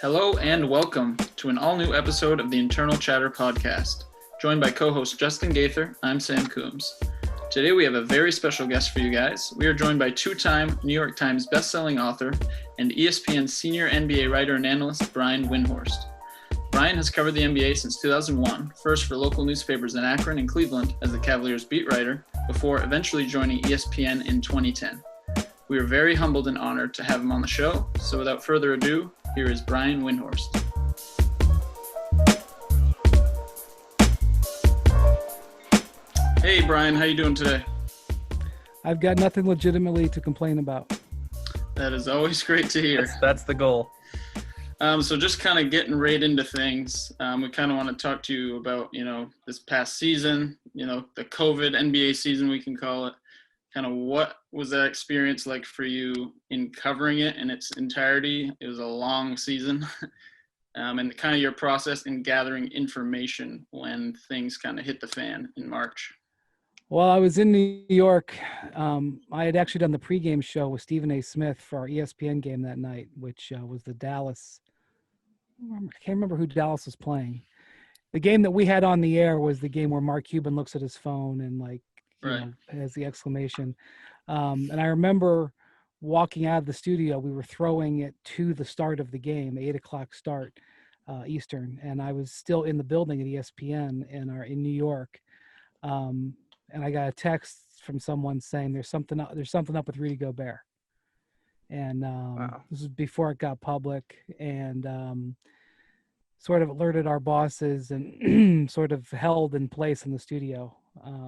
Hello and welcome to an all-new episode of the Internal Chatter podcast. Joined by co-host Justin Gaither, I'm Sam Coombs. Today we have a very special guest for you guys. We are joined by two-time New York Times best-selling author and ESPN senior NBA writer and analyst Brian Windhorst. Brian has covered the NBA since 2001, first for local newspapers in Akron and Cleveland as the Cavaliers beat writer, before eventually joining ESPN in 2010. We are very humbled and honored to have him on the show, so without further ado, here is Brian Windhorst. Hey Brian, how you doing today? I've got nothing legitimately to complain about. That is always great to hear. That's the goal. So just kind of getting right into things, we kind of want to talk to you about, this past season, the COVID NBA season, we can call it. Kind of what was that experience like for you in covering it in its entirety? It was a long season. And kind of your process in gathering information when things kind of hit the fan in March. Well, I was in New York. I had actually done the pregame show with Stephen A. Smith for our ESPN game that night, which was the Dallas. I can't remember who Dallas was playing. The game that we had on the air was the game where Mark Cuban looks at his phone and has the exclamation. And I remember walking out of the studio, we were throwing it to the start of the game, 8:00 start Eastern. And I was still in the building at ESPN in New York. And I got a text from someone saying there's something up with Rudy Gobert. And Wow. This was before it got public, and sort of alerted our bosses and sort of held in place in the studio. I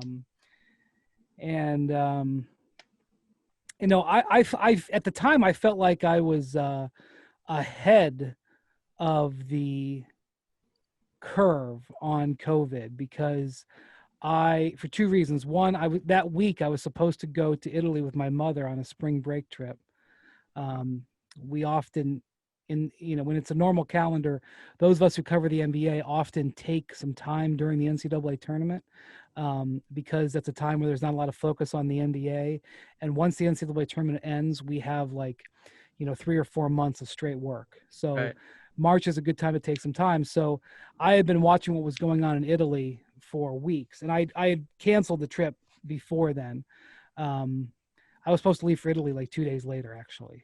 at the time I felt like I was ahead of the curve on COVID because for two reasons. One, that week I was supposed to go to Italy with my mother on a spring break trip. We often, when it's a normal calendar, those of us who cover the NBA often take some time during the NCAA tournament because that's a time where there's not a lot of focus on the NBA. And once the NCAA tournament ends, we have 3 or 4 months of straight work. So Right. March is a good time to take some time. So I had been watching what was going on in Italy for weeks, and I had canceled the trip before then. I was supposed to leave for Italy 2 days later, actually.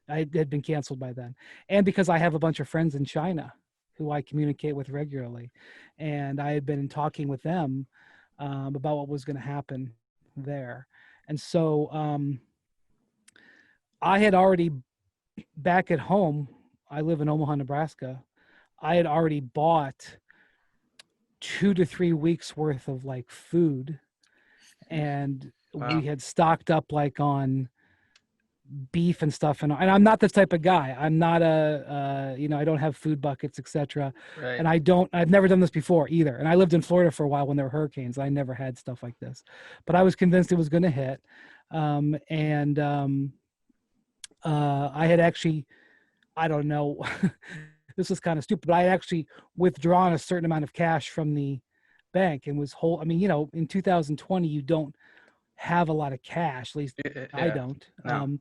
I had been canceled by then. And because I have a bunch of friends in China who I communicate with regularly. And I had been talking with them about what was going to happen there. And so I had already, back at home, I live in Omaha, Nebraska, I had already bought 2 to 3 weeks worth of food. And Wow. we had stocked up on beef and stuff, and I'm not this type of guy. I'm not I don't have food buckets, etc. Right. And I've never done this before either. And I lived in Florida for a while when there were hurricanes. I never had stuff like this, but I was convinced it was going to hit. I had actually, I don't know, this is kind of stupid, but I had actually withdrawn a certain amount of cash from the bank and was in 2020, you don't have a lot of cash, at least I don't. No.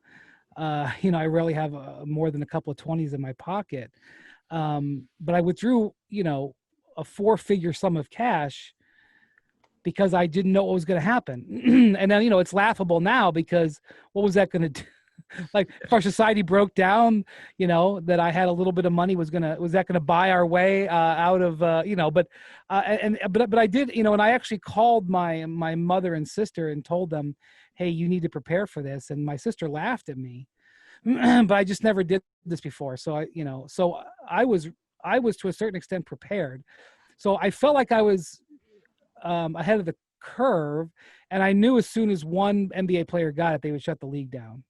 I rarely have more than a couple of 20s in my pocket. But I withdrew, a 4-figure sum of cash because I didn't know what was going to happen. And then, it's laughable now because what was that going to do? If our society broke down, that I had a little bit of money was that going to buy our way out of, but I did, and I actually called my mother and sister and told them, hey, you need to prepare for this. And my sister laughed at me, but I just never did this before. So I was to a certain extent prepared. So I felt like I was ahead of the curve, and I knew as soon as one NBA player got it, they would shut the league down.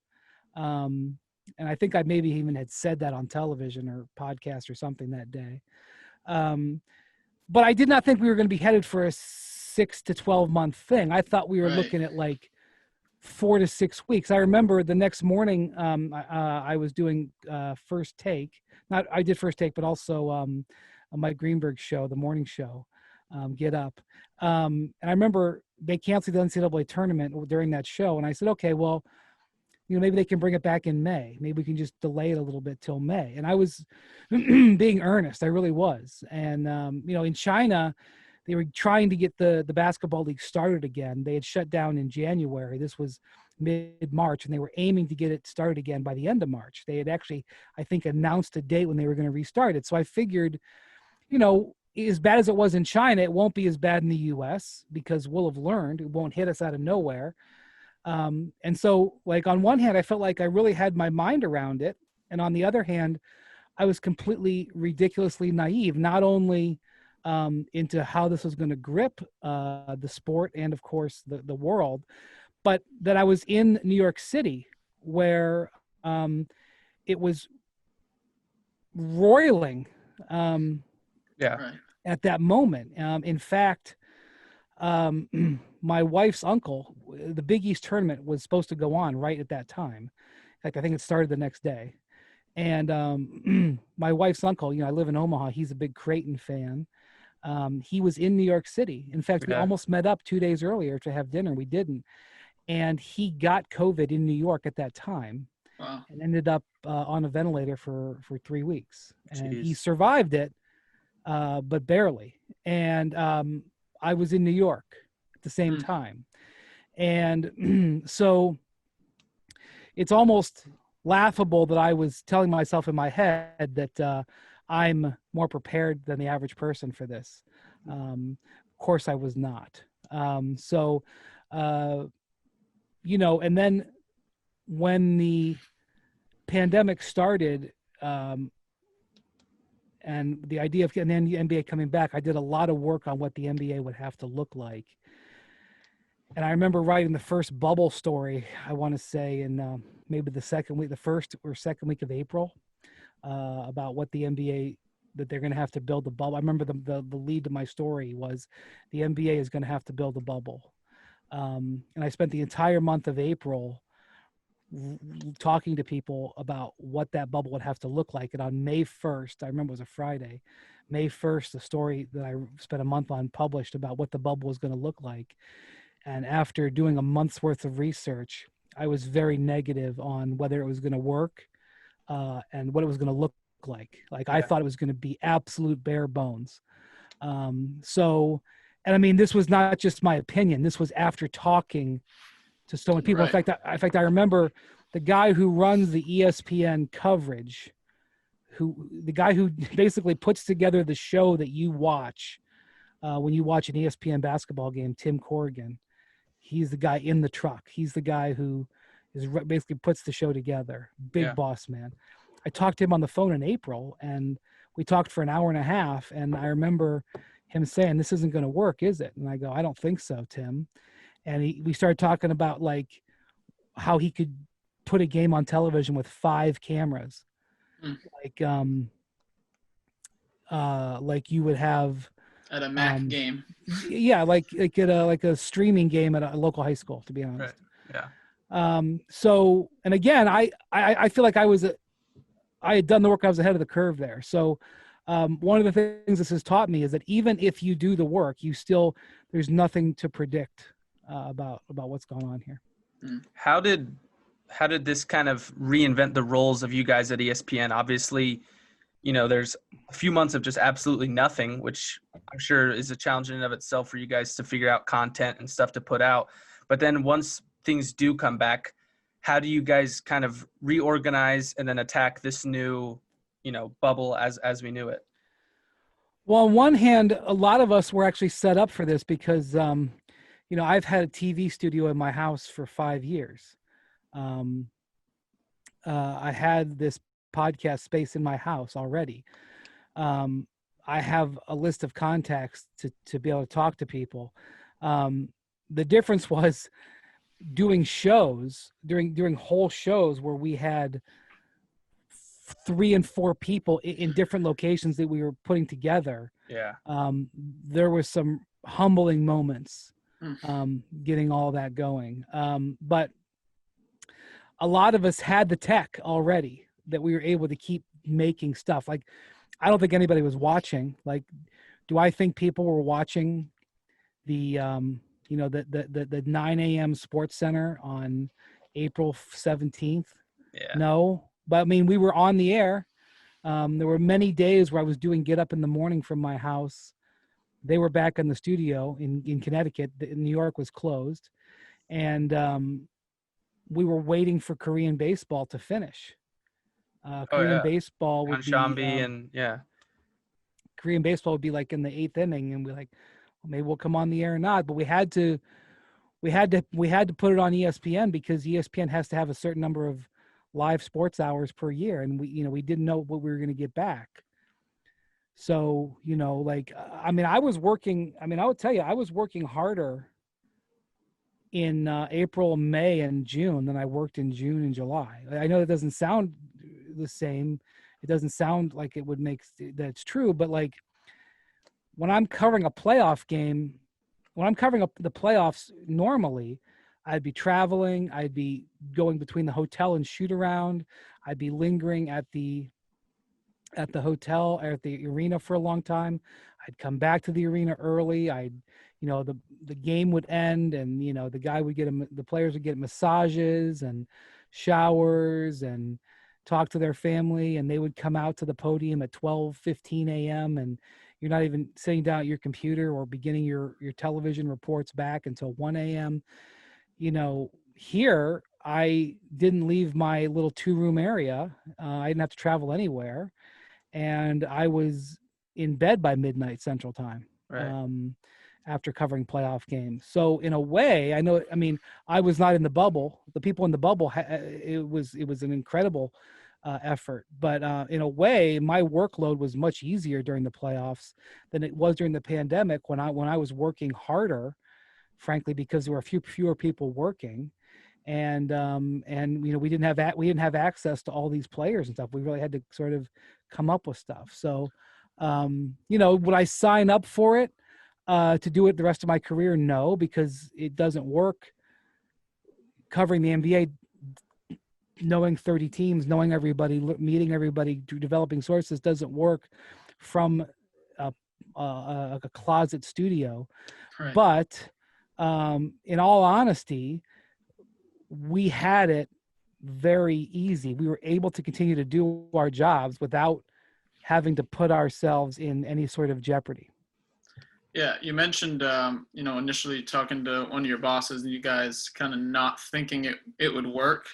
And I think I maybe even had said that on television or podcast or something that day. But I did not think we were going to be headed for a 6 to 12 month thing. I thought we were looking at 4 to 6 weeks. I remember the next morning, I was doing First Take. I did First Take, but also Mike Greenberg's show, the morning show, Get Up. And I remember they canceled the NCAA tournament during that show. And I said, okay, well, maybe they can bring it back in May. Maybe we can just delay it a little bit till May. And I was being earnest. I really was. And, in China, they were trying to get the basketball league started again. They had shut down in January. This was mid-March, and they were aiming to get it started again by the end of March. They had actually, I think, announced a date when they were going to restart it. So I figured, as bad as it was in China, it won't be as bad in the U.S. because we'll have learned. It won't hit us out of nowhere. And so, like, on one hand, I felt like I really had my mind around it. And on the other hand, I was completely ridiculously naive, not only into how this was going to grip the sport and, of course, the world, but that I was in New York City where it was roiling. Right. At that moment. In fact, my wife's uncle, the Big East tournament was supposed to go on right at that time. In fact, I think it started the next day. And my wife's uncle, I live in Omaha. He's a big Creighton fan. He was in New York City. In fact, we almost met up 2 days earlier to have dinner. We didn't. And he got COVID in New York at that time. Wow. And ended up on a ventilator for 3 weeks. And Jeez. he survived it. But barely. And I was in New York at the same time. And so it's almost laughable that I was telling myself in my head that I'm more prepared than the average person for this. Of course I was not. And then when the pandemic started, and the idea of getting the NBA coming back, I did a lot of work on what the NBA would have to look like. And I remember writing the first bubble story, I want to say in maybe the first or second week of April, about what the NBA, that they're going to have to build a bubble. I remember the lead to my story was the NBA is going to have to build a bubble. And I spent the entire month of April talking to people about what that bubble would have to look like. And on May 1st, I remember it was a Friday, May 1st, the story that I spent a month on published about what the bubble was going to look like. And after doing a month's worth of research, I was very negative on whether it was going to work and what it was going to look like. I thought it was going to be absolute bare bones. And I mean, this was not just my opinion. This was after talking to so many people. Right. In fact, I remember the guy who runs the ESPN coverage, the guy who basically puts together the show that you watch when you watch an ESPN basketball game, Tim Corrigan. He's the guy in the truck. He's the guy who basically puts the show together. Big boss man. I talked to him on the phone in April, and we talked for an hour and a half. And I remember him saying, "This isn't going to work, is it?" And I go, "I don't think so, Tim." And we started talking about like how he could put a game on television with 5 cameras, like you would have At a MAC game. Yeah, like at a streaming game at a local high school, to be honest. Right. Yeah. So, and again, I feel like I had done the work. I was ahead of the curve there. So, one of the things this has taught me is that even if you do the work, there's nothing to predict about what's going on here. How did this kind of reinvent the roles of you guys at ESPN? Obviously, there's a few months of just absolutely nothing, which I'm sure is a challenge in and of itself for you guys to figure out content and stuff to put out. But then once things do come back, how do you guys kind of reorganize and then attack this new, bubble as we knew it? Well, on one hand, a lot of us were actually set up for this because, I've had a TV studio in my house for 5 years. I had this podcast space in my house already. I have a list of contacts to be able to talk to people. The difference was doing shows during whole shows where we had 3 and 4 people in different locations that we were putting together. Yeah. There was some humbling moments getting all that going. But a lot of us had the tech already that we were able to keep making stuff. Like, I don't think anybody was watching. Like, do I think people were watching the 9 a.m. Sports Center on April 17th. Yeah. No, but I mean, we were on the air. There were many days where I was doing get up in the morning from my house. They were back in the studio in Connecticut. New York was closed. And we were waiting for Korean baseball to finish. Oh Korean yeah. baseball would be Shambi and yeah. Korean baseball would be like in the 8th inning, and we're like, well, maybe we'll come on the air or not. But we had to put it on ESPN because ESPN has to have a certain number of live sports hours per year, and we didn't know what we were going to get back. So I mean, I was working. I mean, I would tell you, I was working harder in April, May, and June than I worked in June and July. I know it doesn't sound the same. It doesn't sound like it would make that's true, but like when I'm covering a playoff game, when I'm covering up the playoffs normally, I'd be traveling, I'd be going between the hotel and shoot around, I'd be lingering at the hotel or at the arena for a long time. I'd come back to the arena early. The game would end, and the players would get massages and showers and talk to their family, and they would come out to the podium at 12:15 a.m. and you're not even sitting down at your computer or beginning your television reports back until 1 a.m. Here I didn't leave my little 2-room area. I didn't have to travel anywhere, and I was in bed by midnight Central Time. Right. After covering playoff games. So in a way, I was not in the bubble. The people in the bubble, it was an incredible effort. But in a way, my workload was much easier during the playoffs than it was during the pandemic when I was working harder, frankly, because there were fewer people working. And we didn't have access to all these players and stuff. We really had to sort of come up with stuff. So would I sign up for it to do it the rest of my career? No, because it doesn't work covering the NBA, knowing 30 teams, knowing everybody, meeting everybody, developing sources doesn't work from a closet studio. Right. But in all honesty, we had it very easy. We were able to continue to do our jobs without having to put ourselves in any sort of jeopardy. Yeah, you mentioned, initially talking to one of your bosses and you guys kind of not thinking it would work.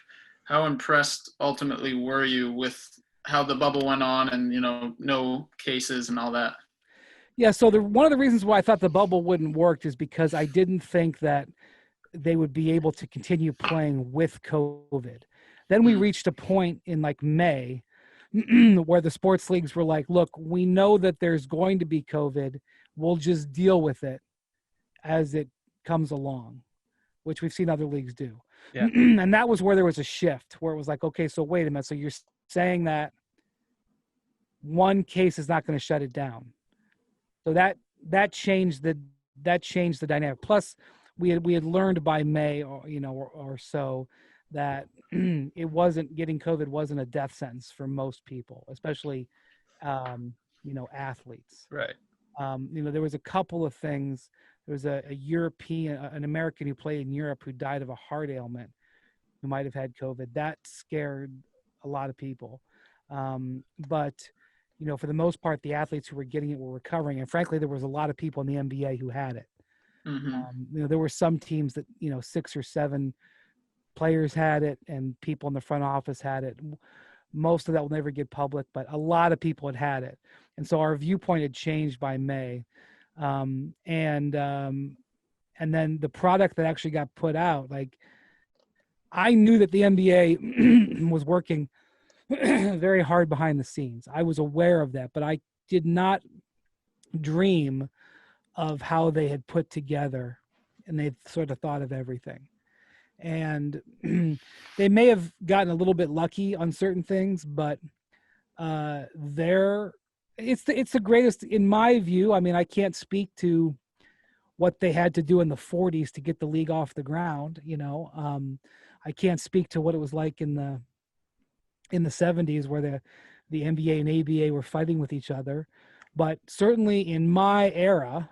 How impressed ultimately were you with how the bubble went on and, no cases and all that? Yeah, so one of the reasons why I thought the bubble wouldn't work is because I didn't think that they would be able to continue playing with COVID. Then we reached a point in like May where the sports leagues were like, look, we know that there's going to be COVID. We'll just deal with it as it comes along, which we've seen other leagues do. Yeah. And that was where there was a shift where it was like, okay, so wait a minute. So you're saying that one case is not going to shut it down. So that changed the dynamic. Plus we had learned by May or so that getting COVID wasn't a death sentence for most people, especially, athletes. Right. There was a couple of things. There was an American who played in Europe who died of a heart ailment who might have had COVID. That scared a lot of people. But for the most part, the athletes who were getting it were recovering. And frankly, there was a lot of people in the NBA who had it. Mm-hmm. There were some teams that, 6 or 7 players had it and people in the front office had it. Most of that will never get public, but a lot of people had it. And so our viewpoint had changed by May. And then the product that actually got put out, like I knew that the NBA was working very hard behind the scenes. I was aware of that, but I did not dream of how they had put together and they'd sort of thought of everything. And they may have gotten a little bit lucky on certain things, but it's the greatest in my view. I mean, I can't speak to what they had to do in the 40s to get the league off the ground. I can't speak to what it was like in the 70s where the NBA and ABA were fighting with each other. But certainly in my era,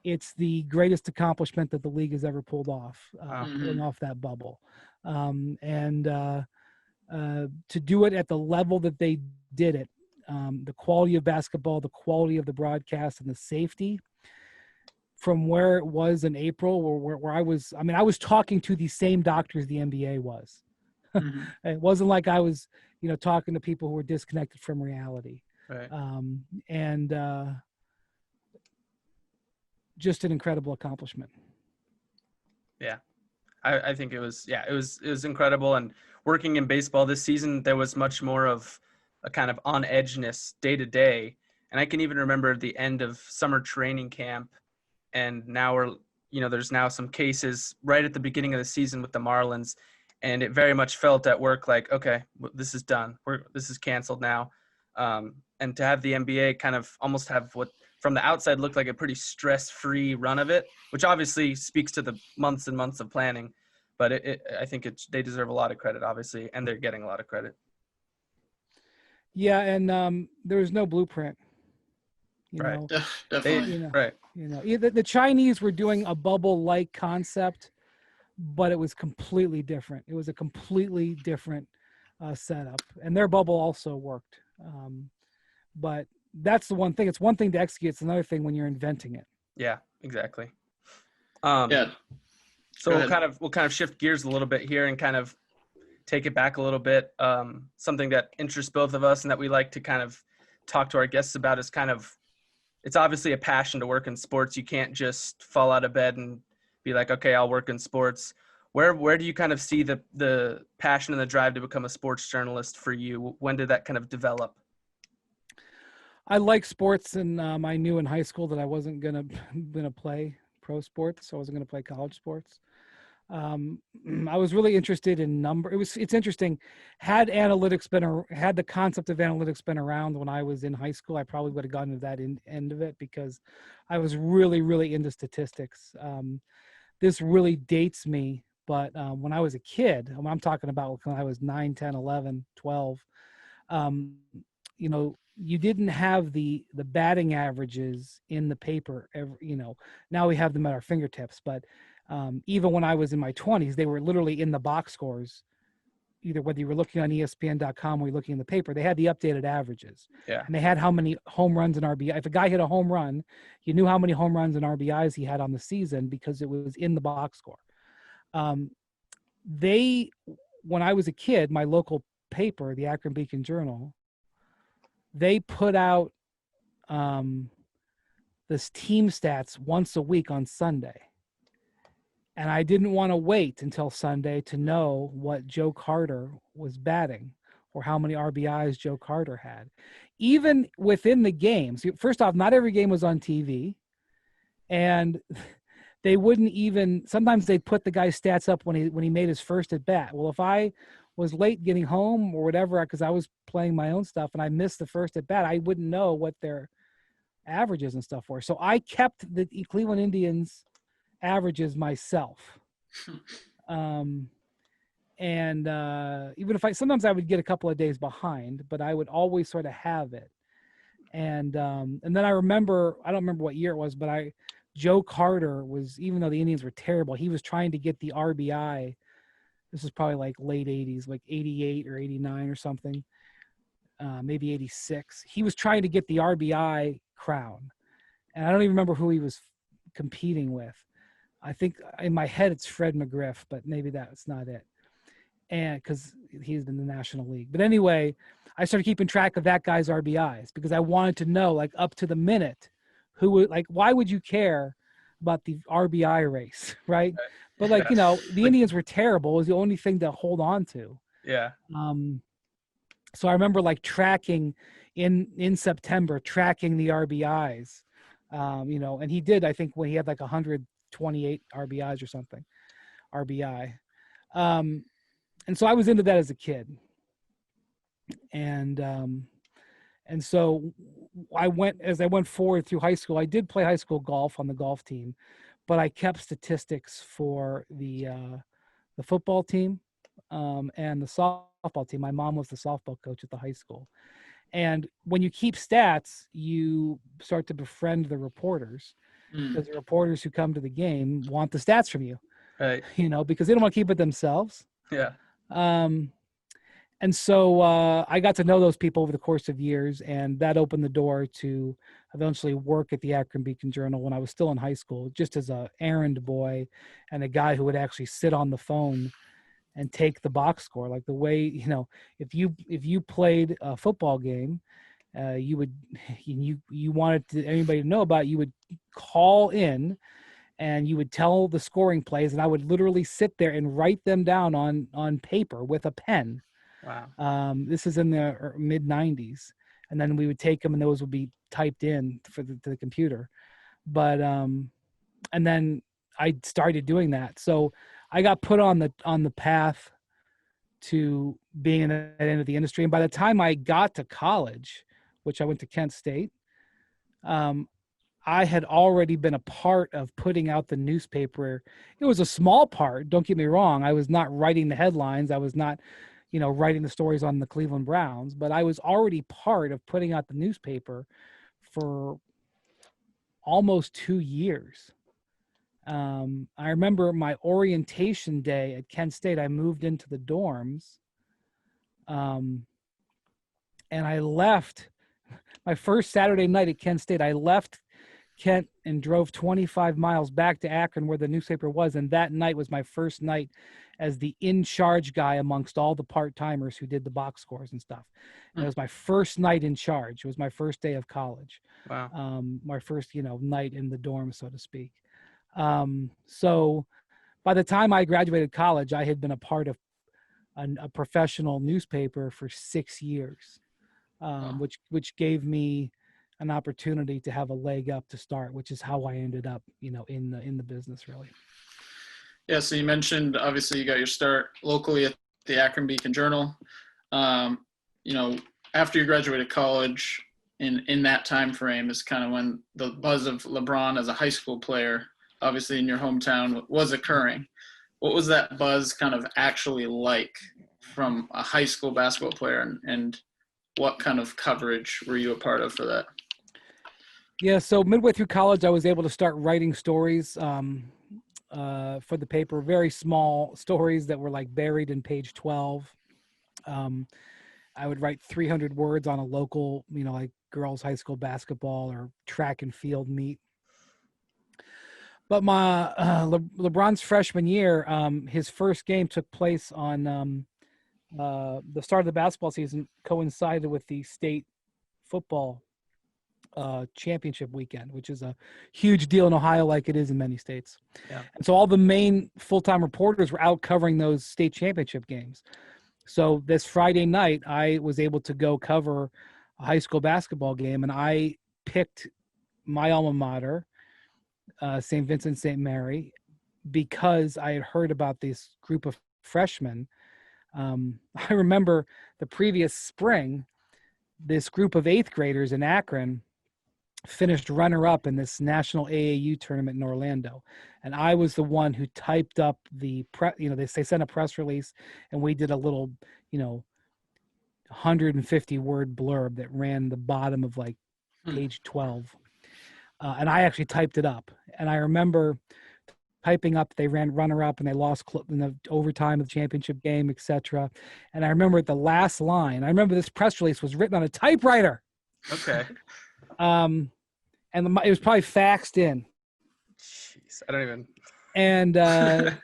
it's the greatest accomplishment that the league has ever pulled off, pulling off that bubble. and to do it at the level that they did it, the quality of basketball, the quality of the broadcast, and the safety from where it was in April, where I was talking to the same doctors the NBA was. Mm-hmm. It wasn't like I was, talking to people who were disconnected from reality. Right. And just an incredible accomplishment. Yeah. I think it was incredible. And working in baseball this season, there was much more of a kind of on edgeness day to day. And I can even remember the end of summer training camp. And now there's now some cases right at the beginning of the season with the Marlins. And it very much felt at work like, okay, this is done. This is canceled now. And to have the NBA kind of almost have what from the outside looked like a pretty stress-free run of it, which obviously speaks to the months and months of planning. But I think they deserve a lot of credit, obviously, and they're getting a lot of credit. Yeah, and there was no blueprint. Right. Definitely. Right. The Chinese were doing a bubble-like concept, but it was completely different. It was a completely different setup, and their bubble also worked. But that's the one thing. It's one thing to execute. It's another thing when you're inventing it. Yeah, exactly. Yeah. So we'll kind of shift gears a little bit here and kind of take it back a little bit. Something that interests both of us and that we like to kind of talk to our guests about is kind of, it's obviously a passion to work in sports. You can't just fall out of bed and be like, okay, I'll work in sports. Where do you kind of see the passion and the drive to become a sports journalist for you? When did that kind of develop? I like sports, and I knew in high school that I wasn't gonna play pro sports, so I wasn't gonna play college sports. I was really interested in It's interesting. Had the concept of analytics been around when I was in high school, I probably would have gotten to that end of it because I was really, really into statistics. This really dates me, but when I was a kid, I'm talking about when I was 9, 10, 11, 12, you didn't have the batting averages in the paper. Now we have them at our fingertips, but even when I was in my 20s, they were literally in the box scores. Either whether you were looking on ESPN.com or you're looking in the paper, they had the updated averages. Yeah. And they had how many home runs and RBI. If a guy hit a home run, you knew how many home runs and RBIs he had on the season because it was in the box score. When I was a kid, my local paper, the Akron Beacon Journal, they put out this team stats once a week on Sunday. And I didn't want to wait until Sunday to know what Joe Carter was batting or how many RBIs Joe Carter had. Even within the games, first off, not every game was on TV. And they wouldn't even, sometimes they'd put the guy's stats up when he made his first at bat. Well, if I was late getting home or whatever, because I was playing my own stuff and I missed the first at bat, I wouldn't know what their averages and stuff were. So I kept the Cleveland Indians averages myself. And even if sometimes I would get a couple of days behind, but I would always sort of have it. And then I don't remember what year it was, but Joe Carter was, even though the Indians were terrible, he was trying to get the RBI. This is probably like late 80s, like 88 or 89 or something, maybe 86. He was trying to get the RBI crown. And I don't even remember who he was competing with. I think in my head it's Fred McGriff, but maybe that's not it. And because he's in the National League. But anyway, I started keeping track of that guy's RBIs because I wanted to know, like, up to the minute, why would you care about the RBI race, right? But the Indians were terrible. It was the only thing to hold on to. Yeah. So I remember tracking in September, tracking the RBIs, and he did, I think, when he had 128 RBIs or something, RBI. And so I was into that as a kid. And so as I went forward through high school, I did play high school golf on the golf team, but I kept statistics for the football team and the softball team. My mom was the softball coach at the high school. And when you keep stats, you start to befriend the reporters because the reporters who come to the game want the stats from you, right? Because they don't want to keep it themselves. Yeah. And so I got to know those people over the course of years, and that opened the door to eventually work at the Akron Beacon Journal when I was still in high school, just as a errand boy and a guy who would actually sit on the phone and take the box score. Like the way, if you played a football game, you would you wanted anybody to know about it, you would call in and you would tell the scoring plays, and I would literally sit there and write them down on paper with a pen. Wow. This is in the mid 90s, and then we would take them and those would be typed in to the computer. But and then I started doing that, so I got put on the path to being in that end of the industry. And by the time I got to college, which I went to Kent State, I had already been a part of putting out the newspaper. It was a small part, don't get me wrong. I was not writing the headlines. I was not, writing the stories on the Cleveland Browns, but I was already part of putting out the newspaper for almost 2 years. I remember my orientation day at Kent State. I moved into the dorms, and I left my first Saturday night at Kent State. I left Kent and drove 25 miles back to Akron where the newspaper was. And that night was my first night as the in-charge guy amongst all the part-timers who did the box scores and stuff. And it was my first night in charge. It was my first day of college. Wow. My first, night in the dorm, so to speak. So by the time I graduated college, I had been a part of a professional newspaper for 6 years, which gave me an opportunity to have a leg up to start, which is how I ended up, in the business really. Yeah. So you mentioned, obviously you got your start locally at the Akron Beacon Journal. After you graduated college in that time frame is kind of when the buzz of LeBron as a high school player, obviously in your hometown, was occurring. What was that buzz kind of actually like from a high school basketball player, and what kind of coverage were you a part of for that? Yeah, so midway through college, I was able to start writing stories for the paper, very small stories that were like buried in page 12. I would write 300 words on a local, like girls' high school basketball or track and field meet. But my LeBron's freshman year, his first game took place on the start of the basketball season, coincided with the state football championship weekend, which is a huge deal in Ohio, like it is in many states. Yeah. And so all the main full-time reporters were out covering those state championship games. So this Friday night, I was able to go cover a high school basketball game, and I picked my alma mater, St. Vincent St. Mary, because I had heard about this group of freshmen. I remember the previous spring, this group of 8th graders in Akron finished runner-up in this national AAU tournament in Orlando, and I was the one who typed up the they sent a press release, and we did a little 150 word blurb that ran the bottom of like page 12, and I actually typed it up. And I remember typing up they ran runner-up and they lost in the overtime of the championship game, etc. And I remember at the last line, I remember this press release was written on a typewriter. Okay. And it was probably faxed in. Jeez, I don't even. And and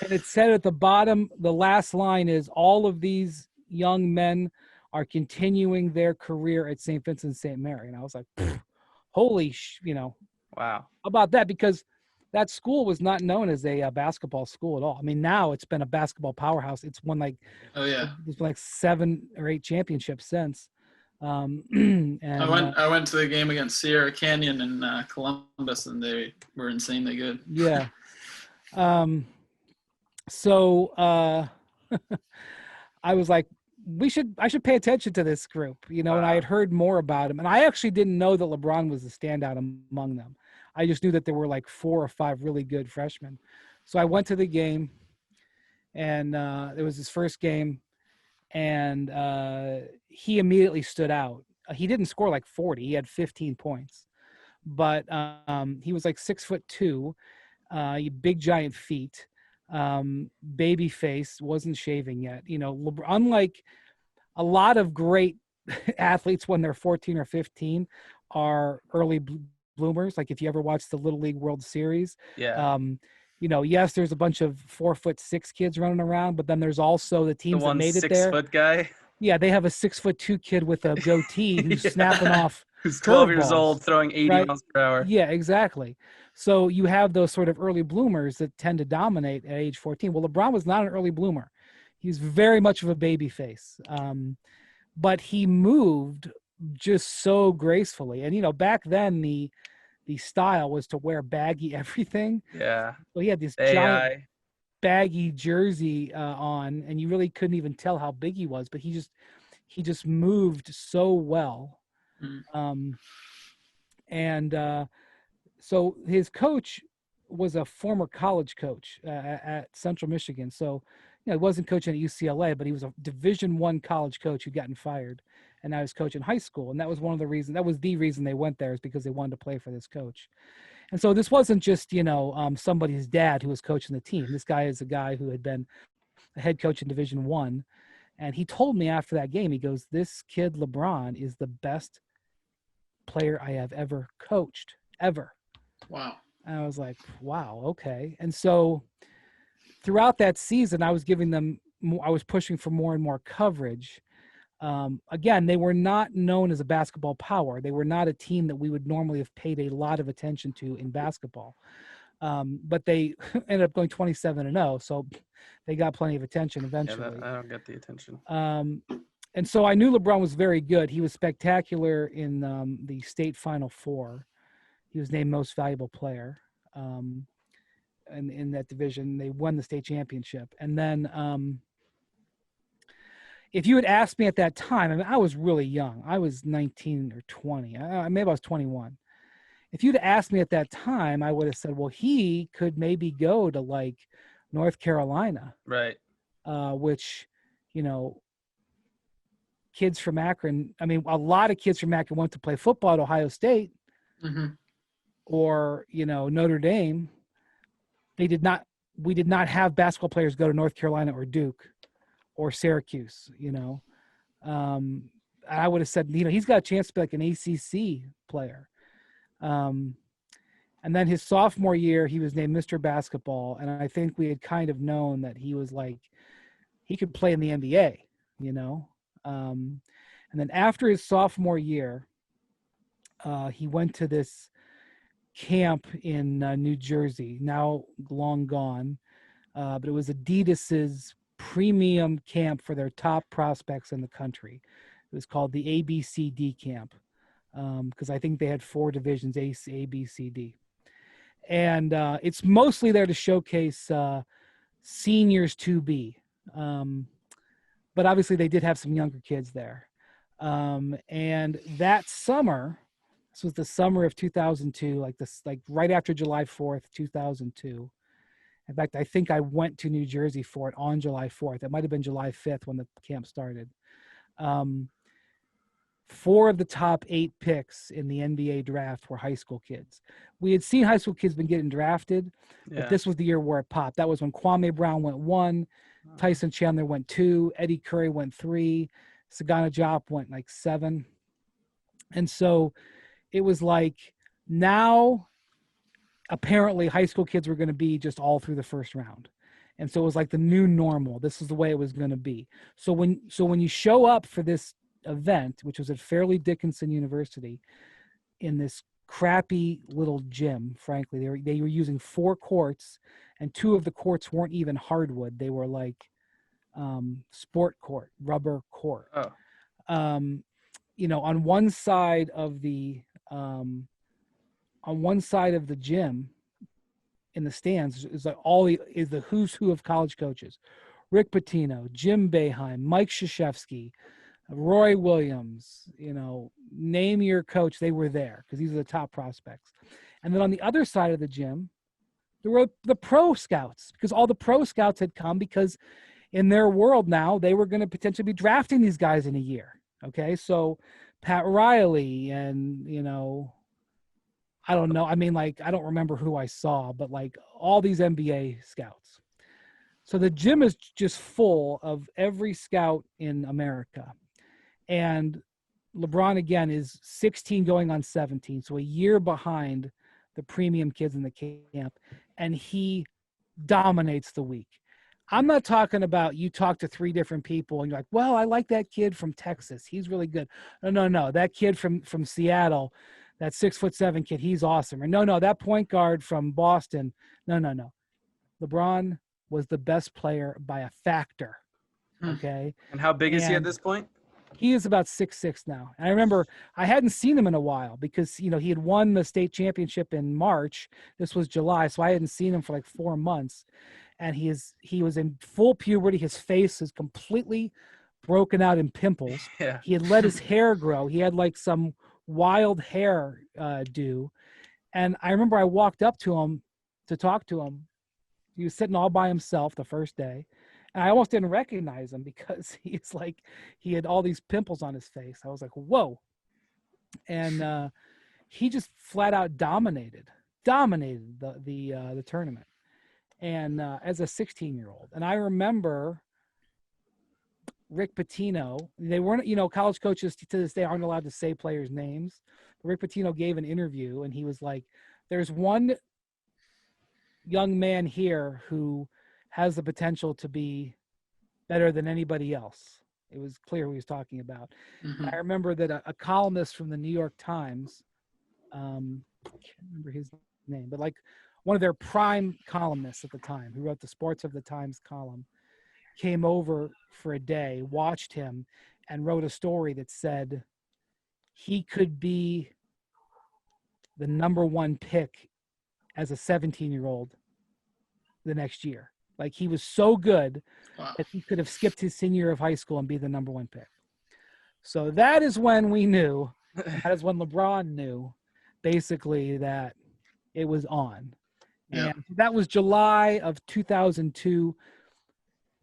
it said at the bottom, the last line is, all of these young men are continuing their career at St. Vincent St. Mary. And I was like, holy, Wow. How about that? Because that school was not known as a basketball school at all. I mean, now it's been a basketball powerhouse. It's won it's been like 7 or 8 championships since. And I went to the game against Sierra Canyon in Columbus, and they were insanely good. Yeah. So I was like, I should pay attention to this group, and I had heard more about him. And I actually didn't know that LeBron was the standout among them. I just knew that there were like 4 or 5 really good freshmen. So I went to the game, and it was his first game, and he immediately stood out. He didn't score like 40. He had 15 points, but he was like 6'2", big giant feet. baby face, wasn't shaving yet. You know, unlike a lot of great athletes when they're 14 or 15 are early bloomers. Like if you ever watch the Little League World Series, Yeah. you know, yes, there's a bunch of 4'6" kids running around, but then there's also the The teams that one made it 6 there. foot guy. Yeah, they have a 6'2" kid with a goatee who's Yeah. snapping off Who's 12 years curveballs, old, throwing 80 right? miles per hour. Yeah, exactly. So you have those sort of early bloomers that tend to dominate at age 14. Well, LeBron was not an early bloomer. He's very much of a baby face. But he moved just so gracefully. And, you know, back then the style was to wear baggy everything. Yeah. So he had this giant AI. baggy jersey on, and you really couldn't even tell how big he was, but he just moved so well. Mm. So his coach was a former college coach at Central Michigan. So, you know, he wasn't coaching at UCLA, but he was a Division I college coach who'd gotten fired, and now he's coaching high school. And that was the reason they went there, is because they wanted to play for this coach. And so this wasn't just, you know, somebody's dad who was coaching the team. This guy is a guy who had been a head coach in Division I. And he told me after that game, he goes, "This kid LeBron is the best player I have ever coached, ever." Wow. And I was like, wow, okay. And so throughout that season, I was pushing for more and more coverage. Again, they were not known as a basketball power. They were not a team that we would normally have paid a lot of attention to in basketball. But they ended up going 27-0, so they got plenty of attention eventually. Yeah, I don't get the attention. And so I knew LeBron was very good. He was spectacular in the state Final Four. He was named most valuable player in that division. They won the state championship. And then if you had asked me at that time, I mean, I was really young. I was 19 or 20. Maybe I was 21. If you'd asked me at that time, I would have said, well, he could maybe go to like North Carolina. Right. Which, you know, kids from Akron, I mean, a lot of kids from Akron went to play football at Ohio State. Mm-hmm. Or, you know, Notre Dame. We did not have basketball players go to North Carolina or Duke or Syracuse, you know. I would have said, you know, he's got a chance to be like an ACC player. And then his sophomore year, he was named Mr. Basketball. And I think we had kind of known that he was like, he could play in the NBA, you know. And then after his sophomore year, he went to this camp in New Jersey, now long gone, but it was Adidas's premium camp for their top prospects in the country. It was called the ABCD camp, because I think they had 4 divisions, A, B, C, D. And it's mostly there to showcase seniors to be. But obviously they did have some younger kids there. And that summer, this was the summer of 2002, like right after July 4th, 2002. In fact, I think I went to New Jersey for it on July 4th. It might have been July 5th when the camp started. 4 of the top 8 picks in the NBA draft were high school kids. We had seen high school kids been getting drafted, but this was the year where it popped. That was when Kwame Brown went 1, Tyson Chandler went 2, Eddie Curry went 3, Sagana Diop went like 7. And so it was like, now apparently high school kids were going to be just all through the first round. And so it was like the new normal. This is the way it was going to be. So when you show up for this event, which was at Fairleigh Dickinson University, in this crappy little gym, frankly, they were using 4 courts, and 2 of the courts weren't even hardwood. They were like sport court, rubber court. Oh. You know, on one side of the gym in the stands is like is the who's who of college coaches: Rick Pitino, Jim Boeheim, Mike Krzyzewski, Roy Williams, you know, name your coach, they were there because these are the top prospects. And then on the other side of the gym, there were the pro scouts, because all the pro scouts had come because in their world now, they were going to potentially be drafting these guys in a year. Okay. So Pat Riley and, you know, I don't know. I mean, like, I don't remember who I saw, but like all these NBA scouts. So the gym is just full of every scout in America. And LeBron, again, is 16 going on 17, so a year behind the premium kids in the camp. And he dominates the week. I'm not talking about you talk to 3 different people and you're like, well, I like that kid from Texas. He's really good. No. That kid from Seattle, that 6'7" kid, he's awesome. Or no, that point guard from Boston. No. LeBron was the best player by a factor. Okay. And how big is he at this point? He is about 6'6" now. And I remember I hadn't seen him in a while because, he had won the state championship in March. This was July. So I hadn't seen him for like 4 months. And he was in full puberty. His face is completely broken out in pimples. Yeah. He had let his hair grow. He had like some wild hair do. And I remember I walked up to him to talk to him. He was sitting all by himself the first day. And I almost didn't recognize him because he's like, he had all these pimples on his face. I was like, whoa. And he just flat out dominated the tournament. And as a 16-year-old. And I remember Rick Pitino, they weren't, college coaches to this day aren't allowed to say players' names. Rick Pitino gave an interview and he was like, there's one young man here who has the potential to be better than anybody else. It was clear who he was talking about. Mm-hmm. I remember that a columnist from the New York Times, I can't remember his name, but like one of their prime columnists at the time, who wrote the Sports of the Times column, came over for a day, watched him, and wrote a story that said he could be the number 1 pick as a 17-year-old the next year. Like, he was so good that he could have skipped his senior year of high school and be the number 1 pick. So that is when we knew, that is when LeBron knew, basically, that it was on. Yeah. And that was July of 2002.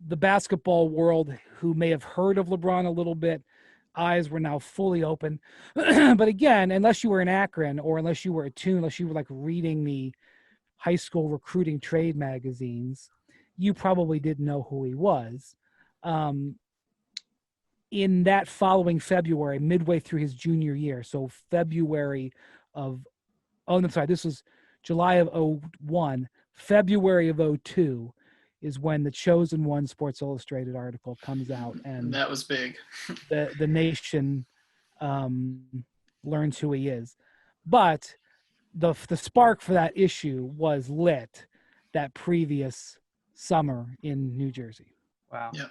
The basketball world, who may have heard of LeBron a little bit, eyes were now fully open. But again, unless you were in Akron or unless you were attuned, unless you were like reading the high school recruiting trade magazines, you probably didn't know who he was. In that following February, midway through his junior year, so February of, this was July of 01, February of 02 is when the Chosen One Sports Illustrated article comes out, and that was big. the nation learns who he is. But the spark for that issue was lit that previous summer in New Jersey. Wow. Yeah.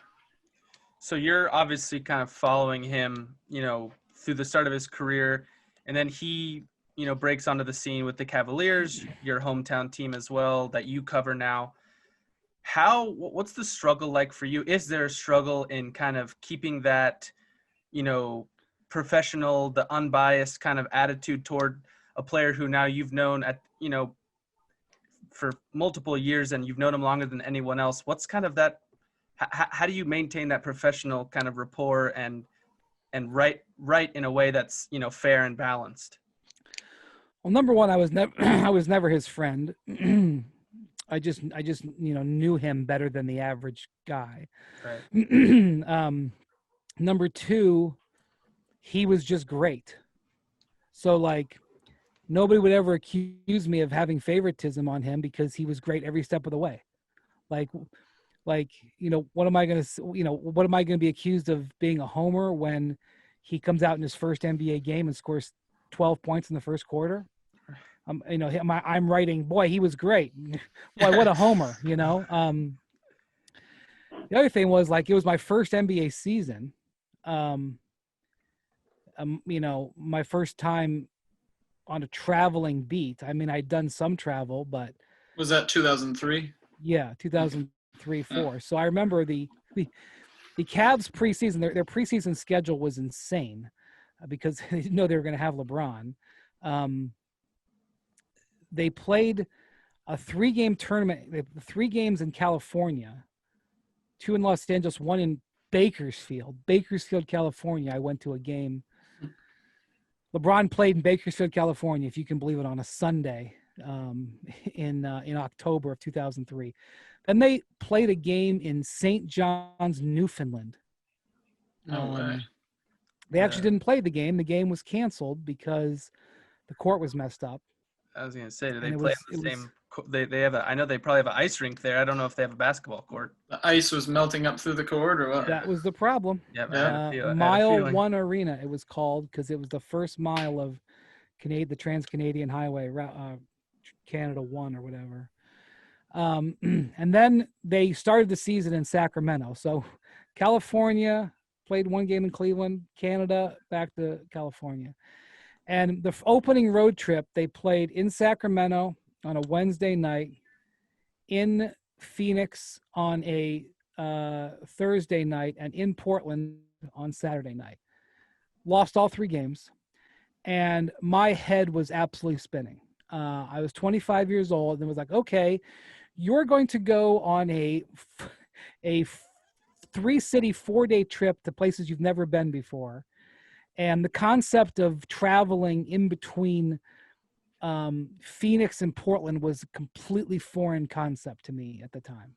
So you're obviously kind of following him, through the start of his career, and then he, breaks onto the scene with the Cavaliers, your hometown team as well, that you cover now. What's the struggle like for you? Is there a struggle in kind of keeping that, professional, the unbiased kind of attitude toward a player who now you've known for multiple years and you've known him longer than anyone else? What's kind of that? How do you maintain that professional kind of rapport and write in a way that's, fair and balanced? Well, number one, I was never his friend. I just knew him better than the average guy. Right. Number two, he was just great. So like, nobody would ever accuse me of having favoritism on him because he was great every step of the way. Like, what am I going to be accused of being a homer when he comes out in his first NBA game and scores 12 points in the first quarter? I'm writing, boy, he was great. Boy, what a homer, The other thing was, like, it was my first NBA season. My first time on a traveling beat. I mean, I'd done some travel, but Was that 2003? Yeah, 2003, 4. So I remember the Cavs preseason, their preseason schedule was insane because they didn't know they were going to have LeBron. They played a 3-game tournament, 3 games in California, 2 in Los Angeles, 1 in Bakersfield, California. I went to a game. LeBron played in Bakersfield, California, if you can believe it, on a Sunday. in October of 2003. Then they played a game in St. John's, Newfoundland. No way. They actually didn't play the game. The game was canceled because the court was messed up. I was gonna say, do they And play on the same? They have a. I know they probably have an ice rink there. I don't know if they have a basketball court. The ice was melting up through the court, or what? That was the problem. Yeah, I had a feel- I had a Mile feeling. 1 Arena, it was called, because it was the first mile of the Trans-Canadian Highway, Canada 1 or whatever. And then they started the season in Sacramento. So California played one game in Cleveland, Canada back to California. And the opening road trip, they played in Sacramento on a Wednesday night, in Phoenix on a Thursday night, and in Portland on Saturday night. Lost all 3 games, and my head was absolutely spinning. I was 25 years old, and it was like, okay, you're going to go on a 3-city, 4-day trip to places you've never been before. And the concept of traveling in between Phoenix and Portland was a completely foreign concept to me at the time.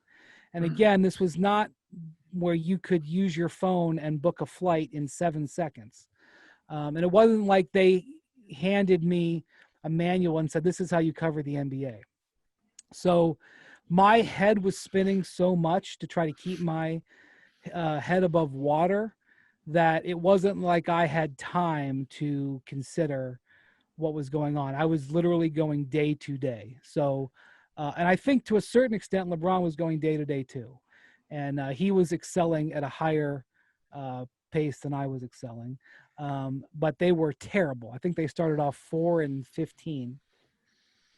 And again, this was not where you could use your phone and book a flight in 7 seconds. And it wasn't like they handed me a manual and said, this is how you cover the NBA. So my head was spinning so much to try to keep my head above water that it wasn't like I had time to consider what was going on. I was literally going day to day. So, and I think to a certain extent, LeBron was going day to day too. And he was excelling at a higher pace than I was excelling. But they were terrible. I think they started off 4-15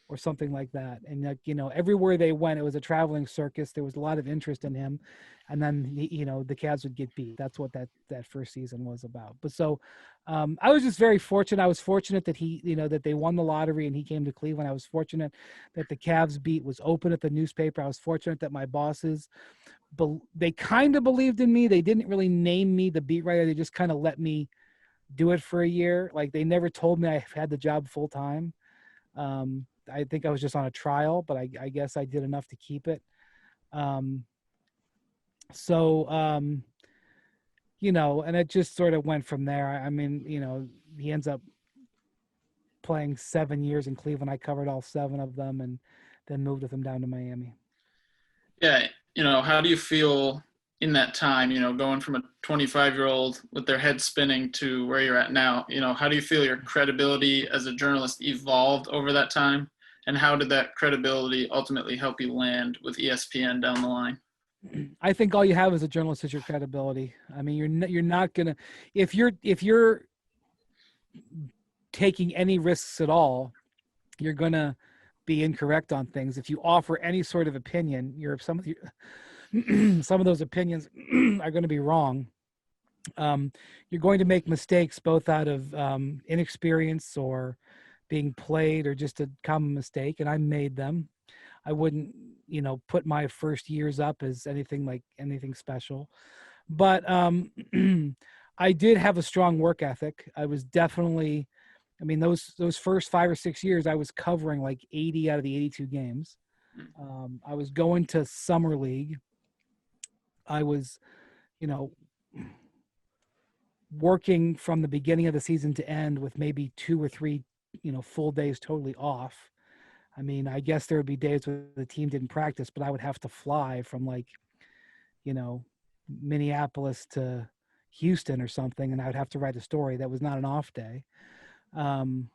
or something like that. And everywhere they went, it was a traveling circus. There was a lot of interest in him. And then, the Cavs would get beat. That's what that first season was about. But so I was just very fortunate. I was fortunate that that they won the lottery and he came to Cleveland. I was fortunate that the Cavs beat was open at the newspaper. I was fortunate that my bosses, they kind of believed in me. They didn't really name me the beat writer. They just kind of let me do it for a year. Like, they never told me I had the job full time. I think I was just on a trial, but I guess I did enough to keep it. And it just sort of went from there. I mean, he ends up playing 7 years in Cleveland. I covered all 7 of them and then moved with him down to Miami. Yeah. How do you feel in that time, going from a 25-year-old with their head spinning to where you're at now? How do you feel your credibility as a journalist evolved over that time? And how did that credibility ultimately help you land with ESPN down the line? I think all you have as a journalist is your credibility. I mean, you're not gonna, if you're taking any risks at all, you're gonna be incorrect on things. If you offer any sort of opinion, some of those opinions are going to be wrong. You're going to make mistakes, both out of inexperience or being played or just a common mistake, and I made them. I wouldn't, put my first years up as anything special, but I did have a strong work ethic. I was definitely, those first 5 or 6 years, I was covering like 80 out of the 82 games. I was going to summer league. I was, working from the beginning of the season to end with maybe 2 or 3, full days totally off. I guess there would be days where the team didn't practice, but I would have to fly from Minneapolis to Houston or something, and I would have to write a story that was not an off day. So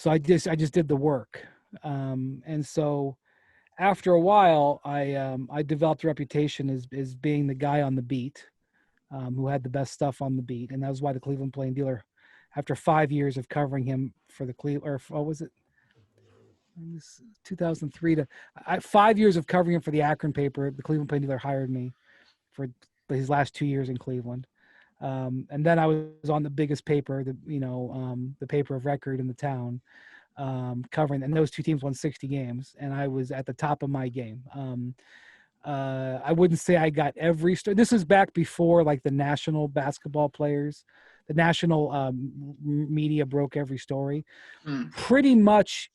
I just did the work. And so after a while, I developed a reputation as being the guy on the beat, who had the best stuff on the beat. And that was why the Cleveland Plain Dealer, after 5 years of covering him for the Cleveland, or what was it? 2003 to 5 years of covering him for the Akron paper, the Cleveland Plain Dealer hired me for his last 2 years in Cleveland. And then I was on the biggest paper, the paper of record in the town, covering, and those 2 teams won 60 games, and I was at the top of my game. I wouldn't say I got every story. This is back before like the national basketball players the national media broke every story. Hmm. Pretty much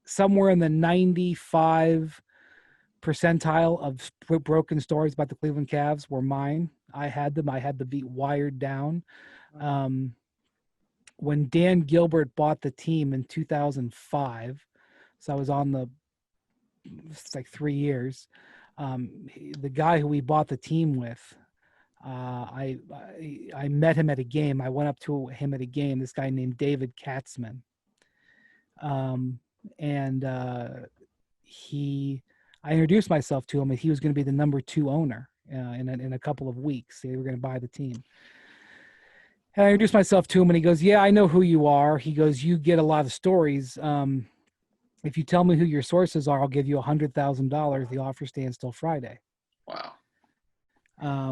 somewhere in the 95 percentile of broken stories about the Cleveland Cavs were mine. I had them. I had the beat wired down. When Dan Gilbert bought the team in 2005, so I was on it's like 3 years. The guy who we bought the team with, I met him at a game. I went up to him at a game. This guy named David Katzman, and I introduced myself to him, and he was going to be the number 2 owner in a couple of weeks. They were going to buy the team. And I introduced myself to him, and he goes, "Yeah, I know who you are." He goes, "You get a lot of stories. If you tell me who your sources are, I'll give you $100,000. The offer stands till Friday." Wow.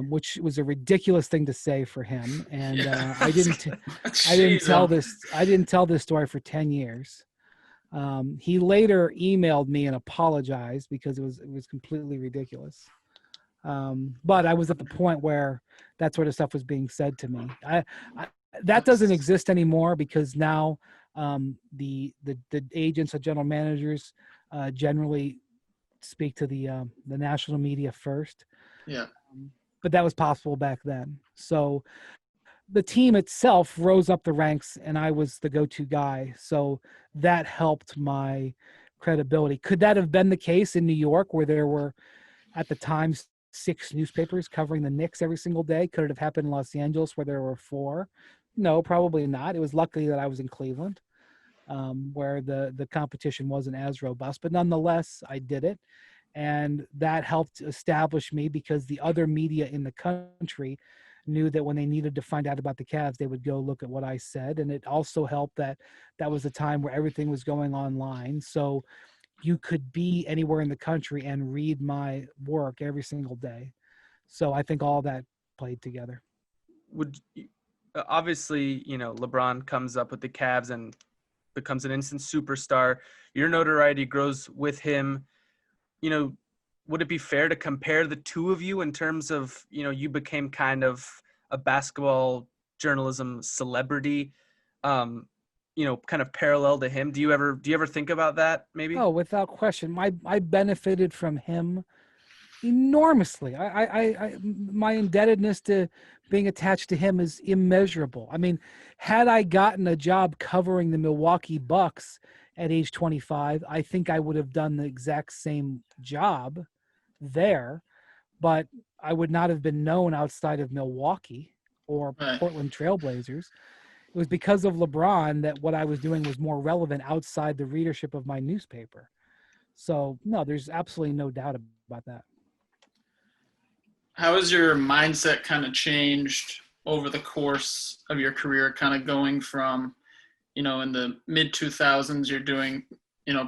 Which was a ridiculous thing to say for him. And Yeah. I didn't tell this story for 10 years. He later emailed me and apologized because it was completely ridiculous. But I was at the point where that sort of stuff was being said to me. That doesn't exist anymore because now the agents or general managers generally speak to the national media first. Yeah. But that was possible back then. So the team itself rose up the ranks, and I was the go-to guy. So that helped my credibility. Could that have been the case in New York, where there were, at the time, 6 newspapers covering the Knicks every single day? Could it have happened in Los Angeles, where there were 4? No, probably not. It was lucky that I was in Cleveland, where the competition wasn't as robust. But nonetheless, I did it. And that helped establish me because the other media in the country knew that when they needed to find out about the Cavs, they would go look at what I said. And it also helped that was a time where everything was going online. So you could be anywhere in the country and read my work every single day. So I think all that played together. Obviously, LeBron comes up with the Cavs and becomes an instant superstar. Your notoriety grows with him. Would it be fair to compare the two of you in terms of, you became kind of a basketball journalism celebrity, kind of parallel to him? Do you ever think about that maybe? Oh, without question. I benefited from him enormously. My indebtedness to being attached to him is immeasurable. I mean, had I gotten a job covering the Milwaukee Bucks at age 25, I think I would have done the exact same job there, but I would not have been known outside of Milwaukee or Portland Trailblazers. It was because of LeBron that what I was doing was more relevant outside the readership of my newspaper. So no, there's absolutely no doubt about that. How has your mindset kind of changed over the course of your career, kind of going from, in the mid 2000s, you're doing,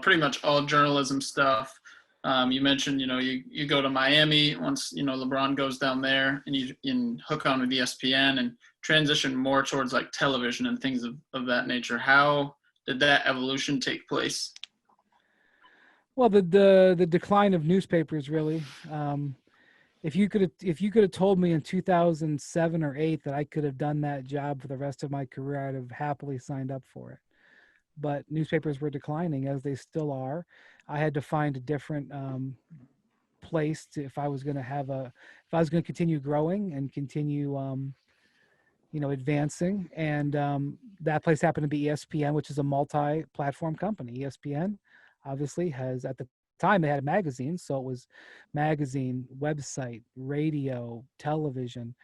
pretty much all journalism stuff. You mentioned, you go to Miami once, LeBron goes down there, and you hook on with ESPN and transition more towards like television and things of that nature. How did that evolution take place? Well, the decline of newspapers, really. If you could have told me in 2007 or 8 that I could have done that job for the rest of my career, I'd have happily signed up for it. But newspapers were declining, as they still are. I had to find a different place if I was going to continue growing and continue advancing. And that place happened to be ESPN, which is a multi-platform company. ESPN obviously has, at the time, they had a magazine, so it was magazine, website, radio, television.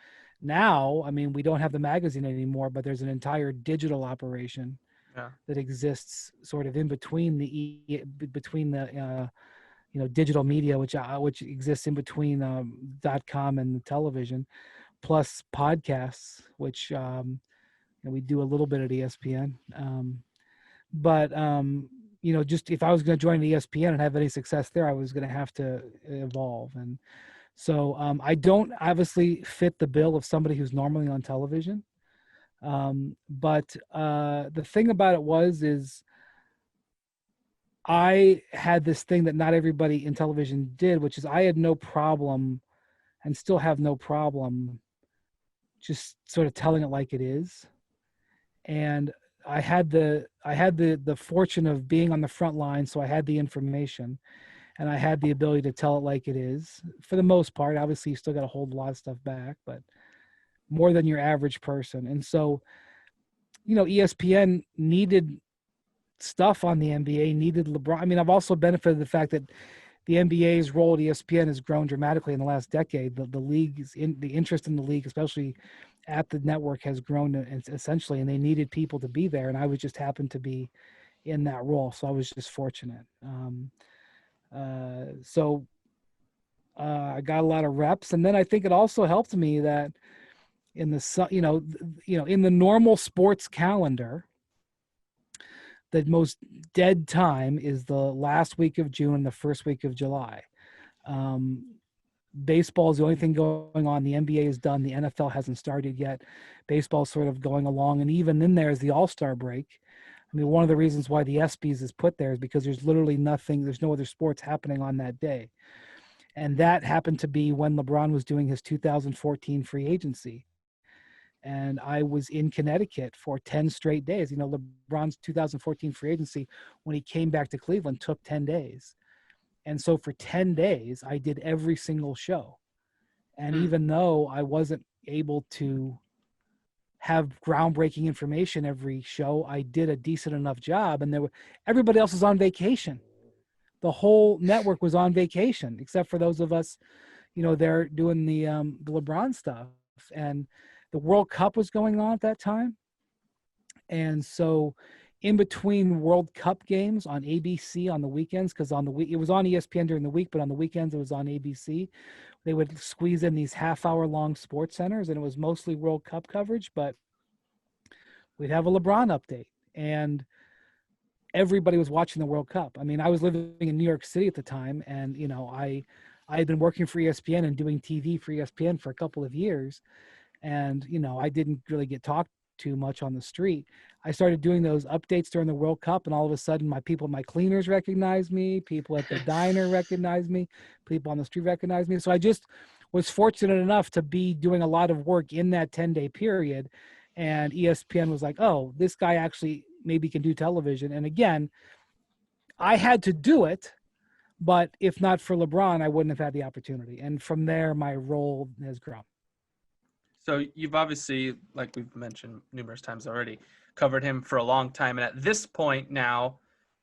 Now, I mean, we don't have the magazine anymore, but there's an entire digital operation that exists sort of in between the digital media, which exists in between .com and the television, plus podcasts, which we do a little bit at ESPN. But just if I was going to join ESPN and have any success there, I was going to have to evolve. And so I don't obviously fit the bill of somebody who's normally on television. But the thing about it is I had this thing that not everybody in television did, which is I had no problem and still have no problem just sort of telling it like it is. And I had the fortune of being on the front line, so I had the information and I had the ability to tell it like it is for the most part. Obviously, you still got to hold a lot of stuff back, but more than your average person. And so, ESPN needed stuff on the NBA, needed LeBron. I mean, I've also benefited the fact that the NBA's role at ESPN has grown dramatically in the last decade. The league's the interest in the league, especially at the network, has grown essentially, and they needed people to be there. And I was just happened to be in that role, so I was just fortunate. So I got a lot of reps, and then I think it also helped me that in in the normal sports calendar, the most dead time is the last week of June and the first week of July. Baseball is the only thing going on. The NBA is done. The NFL hasn't started yet. Baseball's sort of going along, and even in there is the All-Star break. I mean, one of the reasons why the ESPYs is put there is because there's literally nothing, there's no other sports happening on that day. And that happened to be when LeBron was doing his 2014 free agency. And I was in Connecticut for 10 straight days. LeBron's 2014 free agency, when he came back to Cleveland, took 10 days. And so for 10 days, I did every single show. And even though I wasn't able to have groundbreaking information every show, I did a decent enough job. And everybody else was on vacation. The whole network was on vacation, except for those of us, they're doing the LeBron stuff. And the World Cup was going on at that time. And so in between World Cup games on ABC on the weekends, because it was on ESPN during the week, but on the weekends it was on ABC. They would squeeze in these half-hour-long sports centers, and it was mostly World Cup coverage, but we'd have a LeBron update. And everybody was watching the World Cup. I mean, I was living in New York City at the time, and I had been working for ESPN and doing TV for ESPN for a couple of years, and I didn't really get talked to much on the street. I started doing those updates during the World Cup, and all of a sudden my cleaners recognized me, people at the diner recognized me, people on the street recognized me. So I just was fortunate enough to be doing a lot of work in that 10-day period, and ESPN was like, oh, this guy actually maybe can do television. And again, I had to do it, but if not for LeBron, I wouldn't have had the opportunity. And from there, my role has grown. So you've obviously, like we've mentioned numerous times already, covered him for a long time. And at this point now,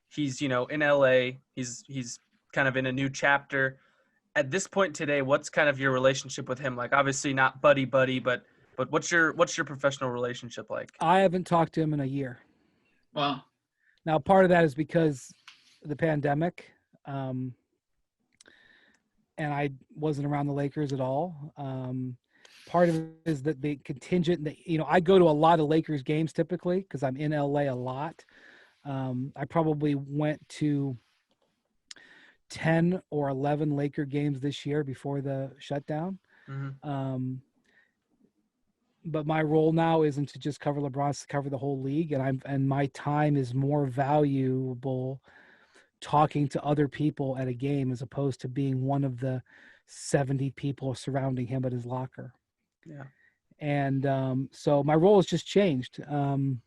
he's, in LA, he's kind of in a new chapter. At this point today, what's kind of your relationship with him? Like, obviously not buddy, but what's your professional relationship like? I haven't talked to him in a year. Wow. Now, part of that is because of the pandemic. And I wasn't around the Lakers at all. Part of it is that the contingent that, I go to a lot of Lakers games typically because I'm in LA a lot. I probably went to 10 or 11 Laker games this year before the shutdown. Mm-hmm. But my role now isn't to just cover LeBron, it's to cover the whole league. And my time is more valuable talking to other people at a game as opposed to being one of the 70 people surrounding him at his locker. Yeah. And so my role has just changed. Also,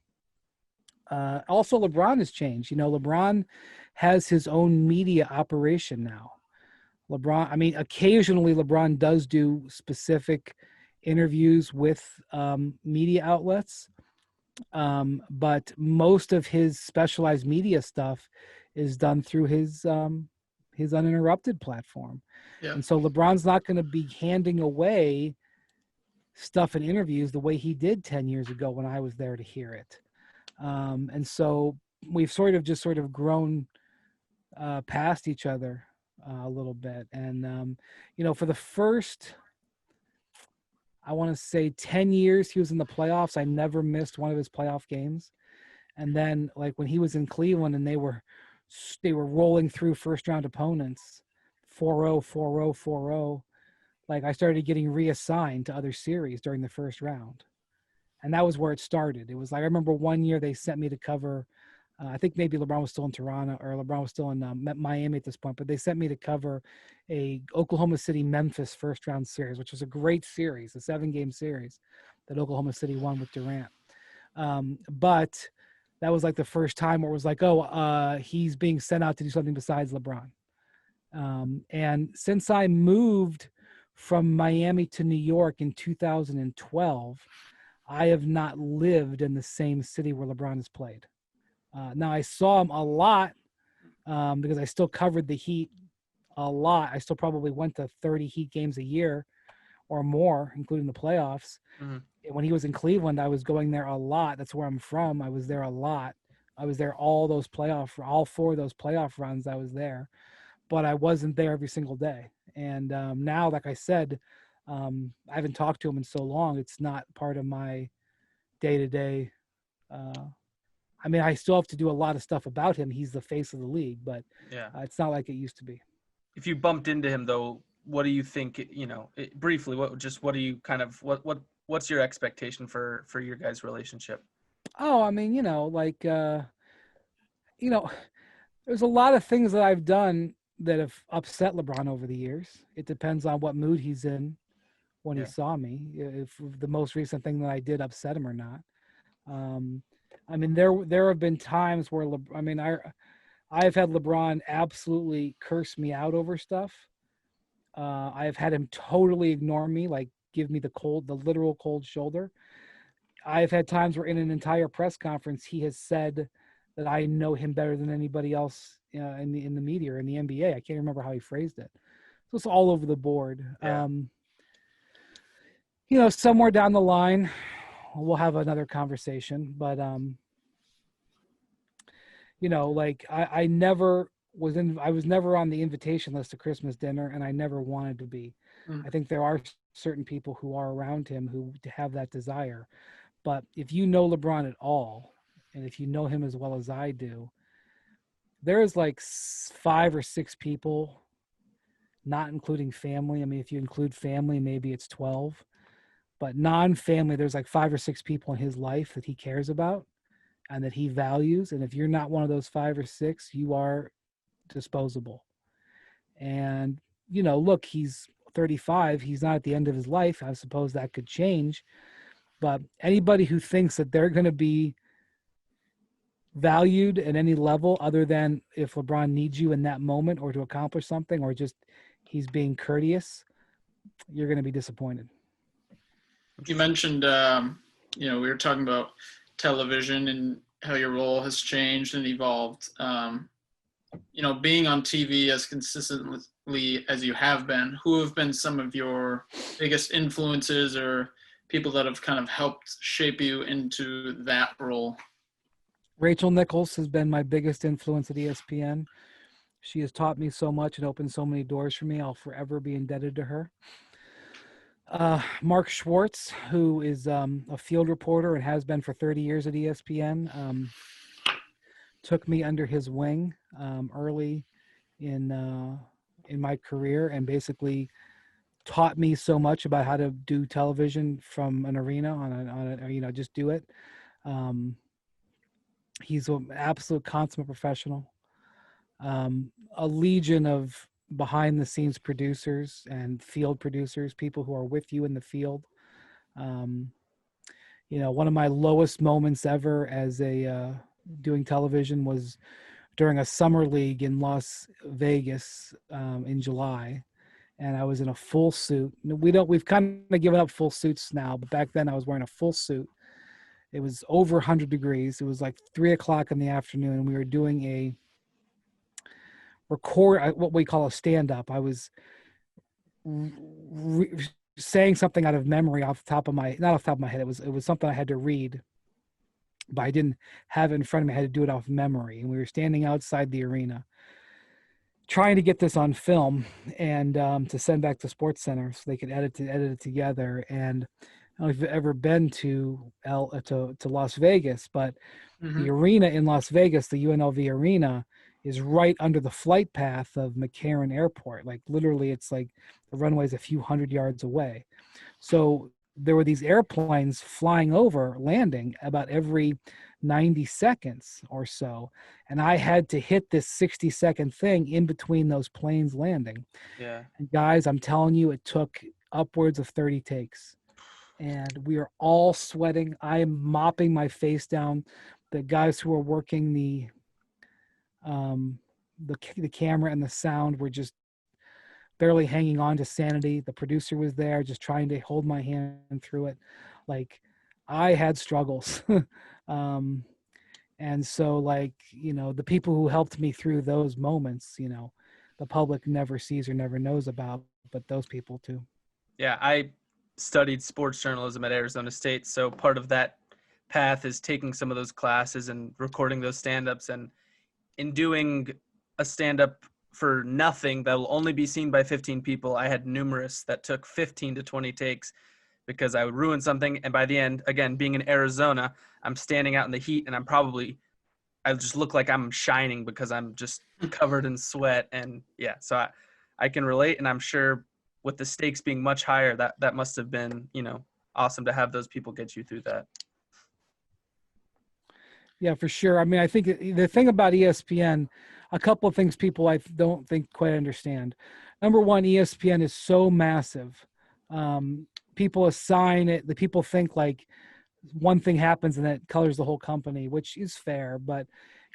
LeBron has changed. LeBron has his own media operation now. Occasionally LeBron does do specific interviews with media outlets. But most of his specialized media stuff is done through his uninterrupted platform. Yeah. And so LeBron's not going to be handing away stuff in interviews the way he did 10 years ago when I was there to hear it. And so we've sort of grown past each other a little bit. And, for the first, I want to say 10 years he was in the playoffs, I never missed one of his playoff games. And then like when he was in Cleveland and they were rolling through first round opponents, 4-0, 4-0, 4-0. Like I started getting reassigned to other series during the first round. And that was where it started. It was like, I remember one year they sent me to cover, I think maybe LeBron was still in Toronto or LeBron was still in Miami at this point, but they sent me to cover a Oklahoma City Memphis first round series, which was a great series, a 7-game series. that Oklahoma City won with Durant. But that was like the first time where it was like, he's being sent out to do something besides LeBron. And since I moved from Miami to New York in 2012, I have not lived in the same city where LeBron has played. Now I saw him a lot because I still covered the Heat a lot. I still probably went to 30 Heat games a year or more, including the playoffs. Mm-hmm. When he was in Cleveland, I was going there a lot. That's where I'm from. I was there a lot. I was there all 4 of those playoff runs. I was there, but I wasn't there every single day. And now, like I said, I haven't talked to him in so long. It's not part of my day-to-day. I mean, I still have to do a lot of stuff about him. He's the face of the league, but it's not like it used to be. If you bumped into him, though, what do you think? Briefly, what's your expectation for your guys' relationship? Oh, I mean, there's a lot of things that I've done that have upset LeBron over the years. It depends on what mood he's in when he saw me, if the most recent thing that I did upset him or not. I mean, there have been times where I've had LeBron absolutely curse me out over stuff. I've had him totally ignore me, like give me the literal cold shoulder. I've had times where in an entire press conference, he has said that I know him better than anybody else in the media or in the NBA. I can't remember how he phrased it. So it's all over the board. Yeah. Somewhere down the line, we'll have another conversation, but I was never on the invitation list to Christmas dinner, and I never wanted to be. I think there are certain people who are around him who have that desire. But if you know LeBron at all, and if you know him as well as I do, there's like 5 or 6 people, not including family. I mean, if you include family, maybe it's 12. But non-family, there's like 5 or 6 people in his life that he cares about and that he values. And if you're not one of those 5 or 6, you are disposable. And, look, he's 35. He's not at the end of his life. I suppose that could change. But anybody who thinks that they're going to be valued at any level other than if LeBron needs you in that moment or to accomplish something or just he's being courteous, you're going to be disappointed. You mentioned, we were talking about television and how your role has changed and evolved. Being on TV as consistently as you have been, who have been some of your biggest influences or people that have kind of helped shape you into that role? Rachel Nichols has been my biggest influence at ESPN. She has taught me so much and opened so many doors for me. I'll forever be indebted to her. Mark Schwartz, who is a field reporter and has been for 30 years at ESPN, took me under his wing early in my career and basically taught me so much about how to do television from an arena on just do it. He's an absolute consummate professional. A legion of behind the scenes producers and field producers, people who are with you in the field. One of my lowest moments ever as doing television was during a summer league in Las Vegas in July. And I was in a full suit. We've kind of given up full suits now, but back then I was wearing a full suit. It was over 100 degrees. It was like 3:00 in the afternoon. And we were doing a what we call a stand-up. I was saying something out of memory not off the top of my head. It was something I had to read, but I didn't have it in front of me. I had to do it off memory. And we were standing outside the arena trying to get this on film and to send back to Sports Center so they could edit it together. And I don't know if you've ever been to Las Vegas, but the arena in Las Vegas, the UNLV arena, is right under the flight path of McCarran Airport. Like literally, it's like the runway's a few hundred yards away. So there were these airplanes flying over, landing about every 90 seconds or so. And I had to hit this 60-second thing in between those planes landing. Yeah. And guys, I'm telling you, it took upwards of 30 takes. and we are all sweating. I am mopping my face down. The guys who are working um, the camera and the sound were just barely hanging on to sanity. The producer was there, just trying to hold my hand through it. Like, I had struggles. um, and so, like, the people who helped me through those moments, the public never sees or never knows about, but those people too. Yeah, I studied sports journalism at Arizona State, so part of that path is taking some of those classes and recording those stand-ups. And in doing a stand-up for nothing that will only be seen by 15 people, I had numerous that took 15 to 20 takes because I would ruin something. And by the end, again, being in Arizona, I'm standing out in the heat and I just look like I'm shining because I'm just covered in sweat. And yeah, so I can relate. And I'm sure with the stakes being much higher, that must have been, awesome to have those people get you through that. Yeah, for sure. I mean, I think the thing about ESPN, a couple of things people I don't think quite understand. Number one, ESPN is so massive. People assign it, the people think like one thing happens and that colors the whole company, which is fair, but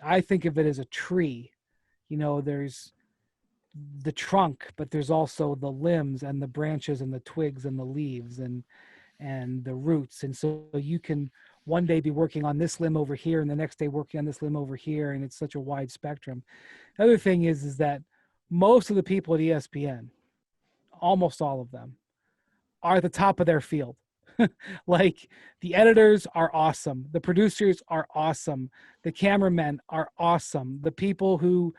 I think of it as a tree. There's the trunk, but there's also the limbs and the branches and the twigs and the leaves and the roots. And so you can one day be working on this limb over here and the next day working on this limb over here. And it's such a wide spectrum. The other thing is that most of the people at ESPN, almost all of them, are at the top of their field. Like, the editors are awesome. The producers are awesome. The cameramen are awesome. The people who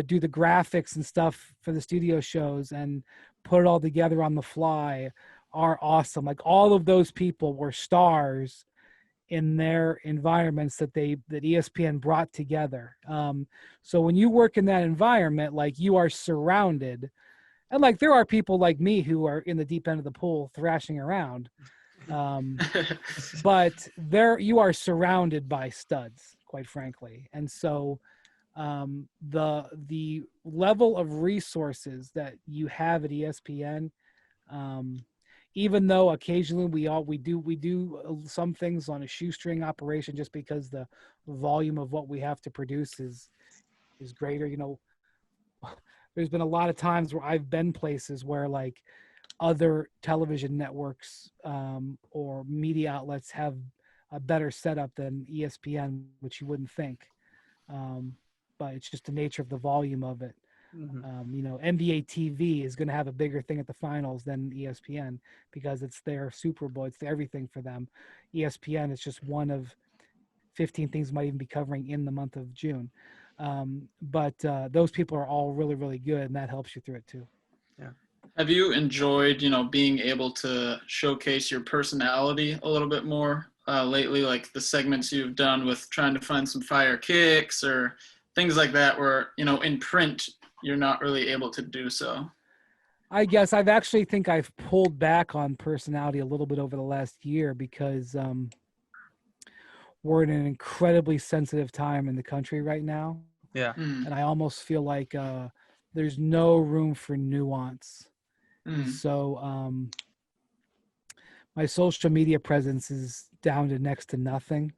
do the graphics and stuff for the studio shows and put it all together on the fly are awesome. Like, all of those people were stars in their environments that ESPN brought together. So when you work in that environment, like, you are surrounded, and like, there are people like me who are in the deep end of the pool thrashing around. But you are surrounded by studs, quite frankly. And so the level of resources that you have at ESPN, even though occasionally we do some things on a shoestring operation just because the volume of what we have to produce is greater. There's been a lot of times where I've been places where, like, other television networks or media outlets have a better setup than ESPN, which you wouldn't think. But it's just the nature of the volume of it. Mm-hmm. NBA TV is going to have a bigger thing at the finals than ESPN because it's their Super Bowl. It's everything for them. ESPN is just one of 15 things might even be covering in the month of June. But those people are all really, really good, and that helps you through it too. Yeah. Have you enjoyed, being able to showcase your personality a little bit more lately, like the segments you've done with trying to find some fire kicks or things like that where, in print, you're not really able to do so? I guess I've pulled back on personality a little bit over the last year because we're in an incredibly sensitive time in the country right now. Yeah. And I almost feel like there's no room for nuance. So my social media presence is down to next to nothing.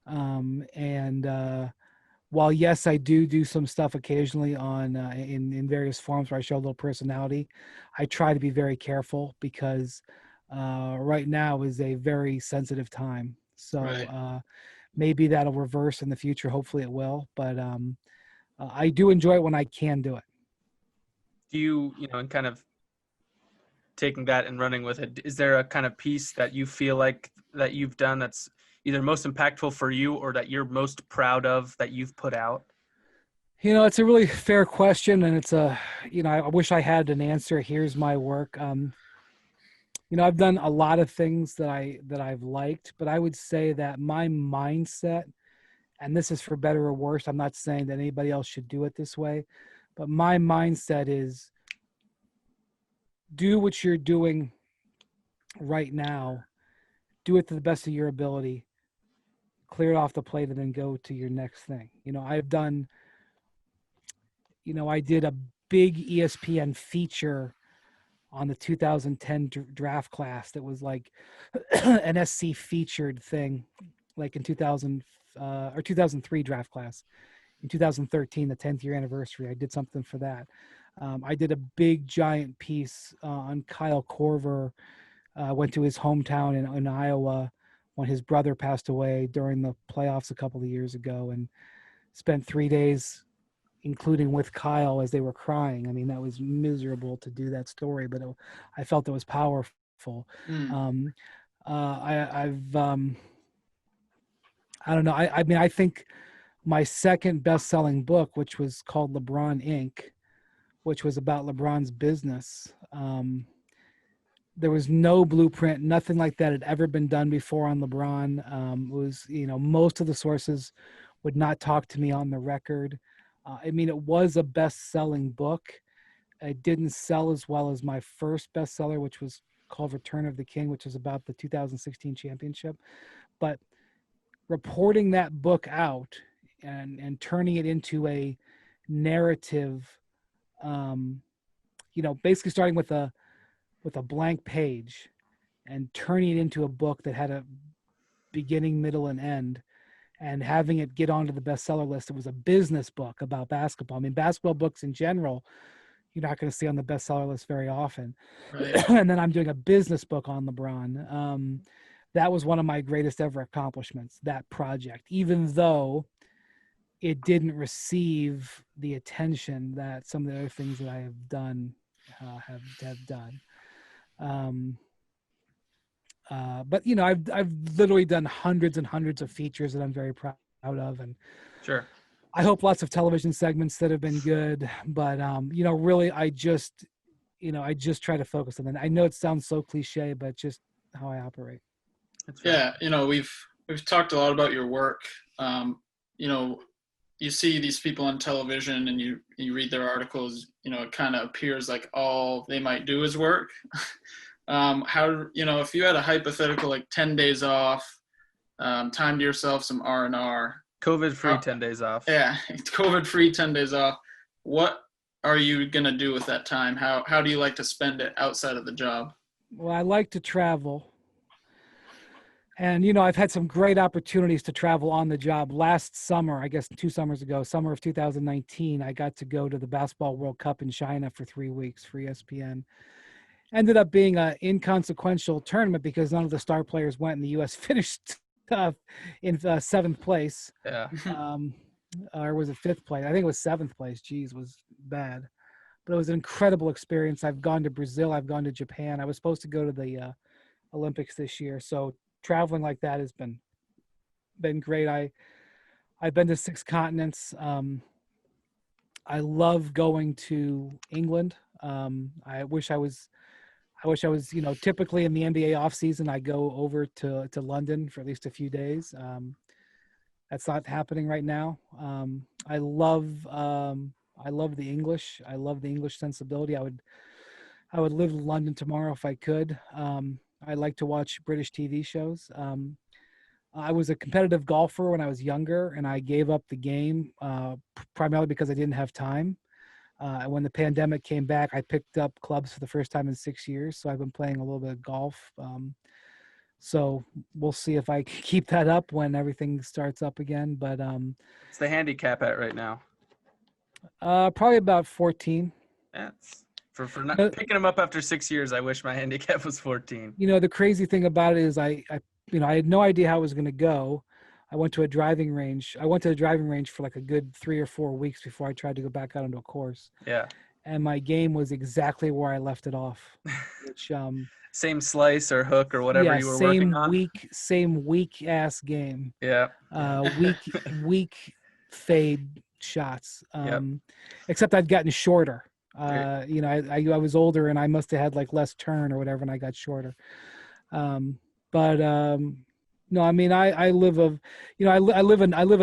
And while yes, I do some stuff occasionally on in various forms where I show a little personality, I try to be very careful because right now is a very sensitive time. So Right. Maybe that'll reverse in the future. Hopefully it will. But I do enjoy it when I can do it. Do you, and kind of taking that and running with it, is there a kind of piece that you feel like that you've done that's either most impactful for you or that you're most proud of that you've put out? It's a really fair question, and it's I wish I had an answer. Here's my work. I've done a lot of things that I've liked, but I would say that my mindset, and this is for better or worse, I'm not saying that anybody else should do it this way, but my mindset is do what you're doing right now, do it to the best of your ability, clear it off the plate, and then go to your next thing. I did a big ESPN feature on the 2010 draft class that was like an SC featured thing, like in 2000 or 2003 draft class. In 2013, the 10th year anniversary, I did something for that. I did a big giant piece on Kyle Korver. Went to his hometown in Iowa when his brother passed away during the playoffs a couple of years ago, and spent 3 days, including with Kyle as they were crying. I mean, that was miserable to do that story, but I felt it was powerful. I've I don't know. I mean, I think my second best-selling book, which was called LeBron Inc., which was about LeBron's business. There was no blueprint, nothing like that had ever been done before on LeBron. It was, most of the sources would not talk to me on the record. I mean, it was a best-selling book. It didn't sell as well as my first bestseller, which was called Return of the King, which is about the 2016 championship. But reporting that book out and turning it into a narrative, basically starting with a blank page and turning it into a book that had a beginning, middle, and end, and having it get onto the bestseller list. It was a business book about basketball. I mean, basketball books in general, you're not going to see on the bestseller list very often. Right. And then I'm doing a business book on LeBron. That was one of my greatest ever accomplishments, that project, even though it didn't receive the attention that some of the other things that I have done have done. But I've literally done hundreds and hundreds of features that I'm very proud of, and Sure. I hope lots of television segments that have been good. But really, I just try to focus on that. I know it sounds so cliche, but just how I operate. That's right. Yeah, we've talked a lot about your work. You see these people on television and you read their articles, it kind of appears like all they might do is work. If you had a hypothetical, like 10 days off, time to yourself some R&R. COVID-free 10 days off. Yeah, COVID-free 10 days off. What are you going to do with that time? How do you like to spend it outside of the job? Well, I like to travel. And, I've had some great opportunities to travel on the job. Last summer, I guess 2 summers ago, summer of 2019, I got to go to the Basketball World Cup in China for 3 weeks for ESPN. Ended up being an inconsequential tournament because none of the star players went, and the U.S. finished in 7th place. Yeah. Or was it 5th place? I think it was 7th place. Geez, it was bad. But it was an incredible experience. I've gone to Brazil. I've gone to Japan. I was supposed to go to the Olympics this year. So traveling like that has been great. I've been to 6 continents. I love going to England. I wish I was, typically in the NBA off season, I go over to London for at least a few days. That's not happening right now. I love the English. I love the English sensibility. I would live in London tomorrow if I could. I like to watch British TV shows. I was a competitive golfer when I was younger, and I gave up the game primarily because I didn't have time. When the pandemic came back, I picked up clubs for the first time in 6 years. So I've been playing a little bit of golf. So we'll see if I can keep that up when everything starts up again. But What's the handicap at right now? probably about 14. That's for not picking them up after 6 years. I wish my handicap was 14. The crazy thing about it is I had no idea how it was going to go. I went to a driving range. I went to the driving range for like a good 3 or 4 weeks before I tried to go back out onto a course. Yeah. And my game was exactly where I left it off. Which same slice or hook or whatever you were working on. Same weak ass game. Yeah. Weak fade shots. Yep. Except I'd gotten shorter. I was older and I must have had like less turn or whatever, and I got shorter. No, I mean, I live a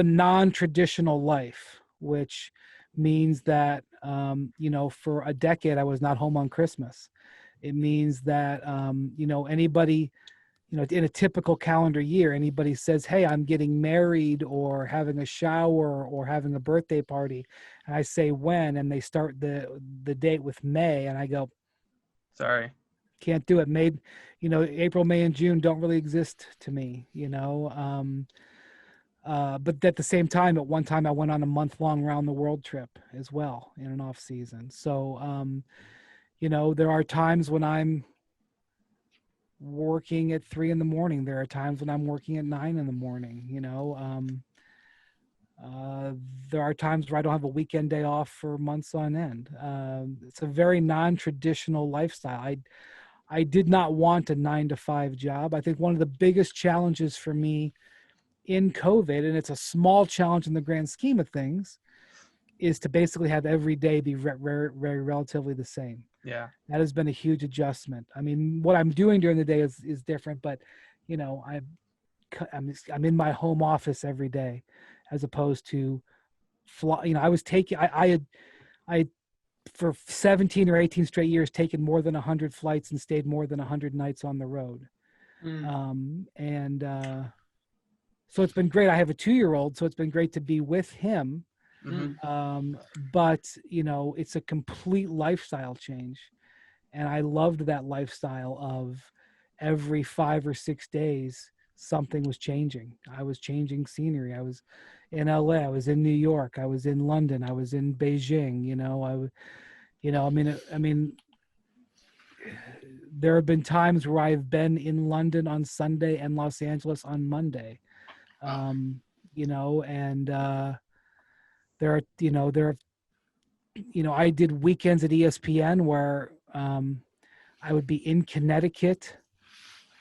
non-traditional life, which means that, for a decade, I was not home on Christmas. It means that, anybody, in a typical calendar year, anybody says, hey, I'm getting married or having a shower or having a birthday party. And I say when, and they start the date with May. And I go, Sorry. Can't do it. April, May, and June don't really exist to me, but at the same time, at one time I went on a month-long round the world trip as well in an off season. So, there are times when I'm working at 3 a.m. There are times when I'm working at 9 a.m. There are times where I don't have a weekend day off for months on end. It's a very non-traditional lifestyle. I did not want a 9-to-5 job. I think one of the biggest challenges for me in COVID, and it's a small challenge in the grand scheme of things, is to basically have every day be very relatively the same. Yeah. That has been a huge adjustment. I mean, what I'm doing during the day is different, but I'm in my home office every day, as opposed to fly. I was taking I had for 17 or 18 straight years taken more than 100 flights and stayed more than 100 nights on the road. So it's been great. I have a 2-year-old, so it's been great to be with him. But it's a complete lifestyle change, and I loved that lifestyle of every 5 or 6 days something was changing. I was changing scenery. I was in LA, I was in New York, I was in London, I was in Beijing. I mean there have been times where I've been in London on Sunday and Los Angeles on Monday. I did weekends at ESPN where I would be in Connecticut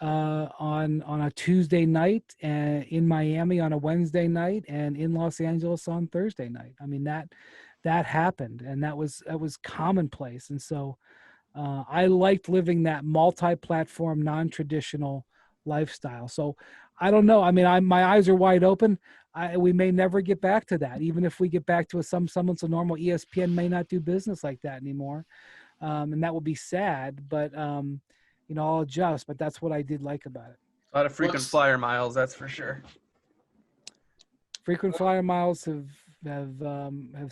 on a Tuesday night, and in Miami on a Wednesday night, and in Los Angeles on Thursday night. I mean, that happened, and that was commonplace. And so I liked living that multi-platform, non-traditional lifestyle. So I don't know. I mean, my eyes are wide open. We may never get back to that. Even if we get back to some semblance of normal, ESPN may not do business like that anymore. And that will be sad, but I'll adjust. But that's what I did like about it. A lot of frequent flyer miles, that's for sure. Frequent flyer miles have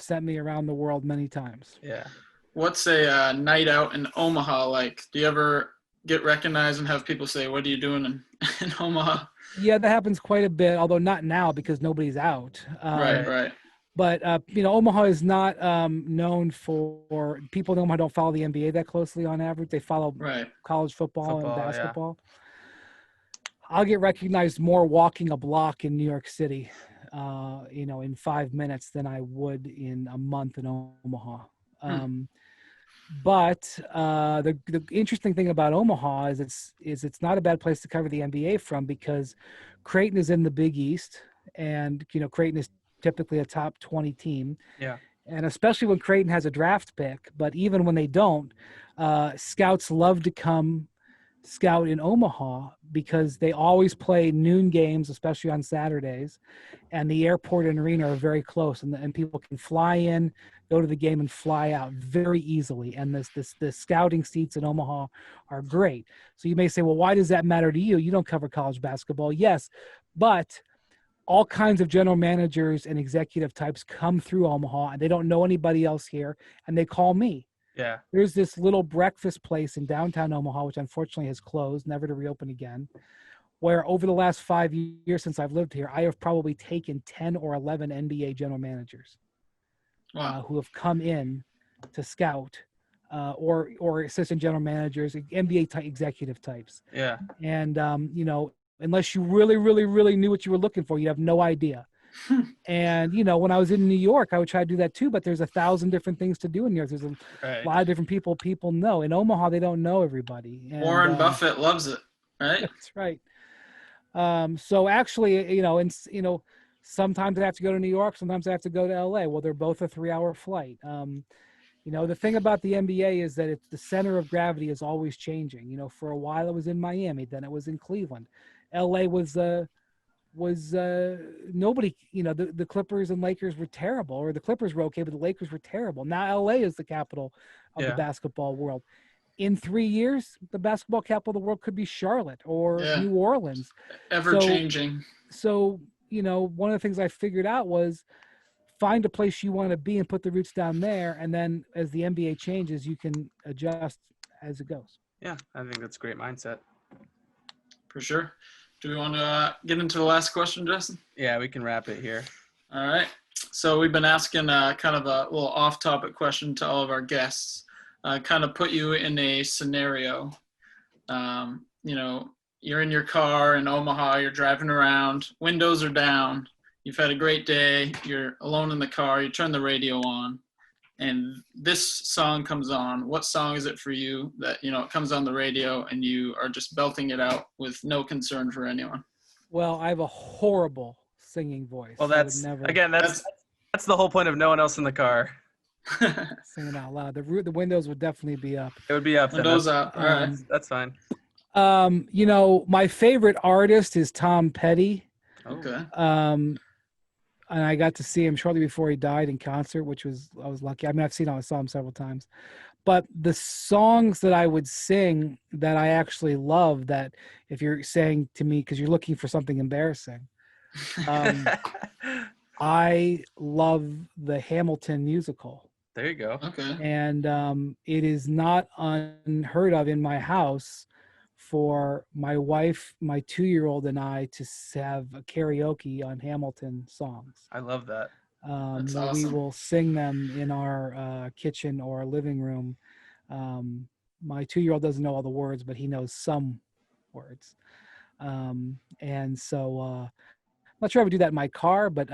sent me around the world many times. Yeah. What's a night out in Omaha like? Do you ever get recognized and have people say, "What are you doing in Omaha?" Yeah, that happens quite a bit, although not now because nobody's out. Right. But Omaha is not known for people in Omaha don't follow the NBA that closely on average. They follow college football and basketball. Yeah. I'll get recognized more walking a block in New York City, in 5 minutes than I would in a month in Omaha. But the interesting thing about Omaha is it's not a bad place to cover the NBA from, because Creighton is in the Big East, and Creighton is typically a top 20 team. Yeah. And especially when Creighton has a draft pick, but even when they don't, scouts love to come scout in Omaha because they always play noon games, especially on Saturdays, and the airport and arena are very close, and people can fly in, go to the game, and fly out very easily. And the scouting seats in Omaha are great. So you may say, well, why does that matter to you? You don't cover college basketball. Yes, but all kinds of general managers and executive types come through Omaha, and they don't know anybody else here, and they call me. Yeah. There's this little breakfast place in downtown Omaha, which unfortunately has closed, never to reopen again, where over the last 5 years since I've lived here, I have probably taken 10 or 11 NBA general managers who have come in to scout, or assistant general managers, NBA executive types. Yeah. And, unless you really, really, really knew what you were looking for, you have no idea. And when I was in New York, I would try to do that too, but there's 1,000 different things to do in New York. There's a lot of different people know. In Omaha, they don't know everybody. And, Warren Buffett loves it, right? That's right. So actually, sometimes I have to go to New York, sometimes I have to go to LA. Well, they're both a 3-hour flight. The thing about the NBA is that the center of gravity is always changing. For a while it was in Miami, then it was in Cleveland. LA was nobody, the Clippers and Lakers were terrible, or the Clippers were okay, but the Lakers were terrible. Now LA is the capital of the basketball world. In 3 years, the basketball capital of the world could be Charlotte or New Orleans. Ever changing. So, one of the things I figured out was find a place you want to be and put the roots down there. And then as the NBA changes, you can adjust as it goes. Yeah, I think that's a great mindset. For sure. Do we want to get into the last question, Justin? Yeah, we can wrap it here. All right. So we've been asking kind of a little off-topic question to all of our guests. Kind of put you in a scenario. You know, you're in your car in Omaha, you're driving around, windows are down, you've had a great day, you're alone in the car, you turn the radio on, and this song comes on. What song is it for you that, you know, it comes on the radio and you are just belting it out with no concern for anyone? Well, I have a horrible singing voice. Well, I would that's never that's the whole point of no one else in the car. sing it out loud. The windows would definitely be up. It would be up. Windows up. All right. That's fine. You know, my favorite artist is Tom Petty. Okay. And I got to see him shortly before he died in concert, I was lucky. I mean, I saw him several times. But the songs that I would sing that I actually love, that if you're saying to me, because you're looking for something embarrassing, I love the Hamilton musical. There you go. Okay. And it is not unheard of in my house for my wife, my 2-year-old, and I to have a karaoke on Hamilton songs. I love that. That's We awesome. will sing them in our kitchen or living room. My 2-year-old doesn't know all the words, but he knows some words. And so I'm not sure I would do that in my car, but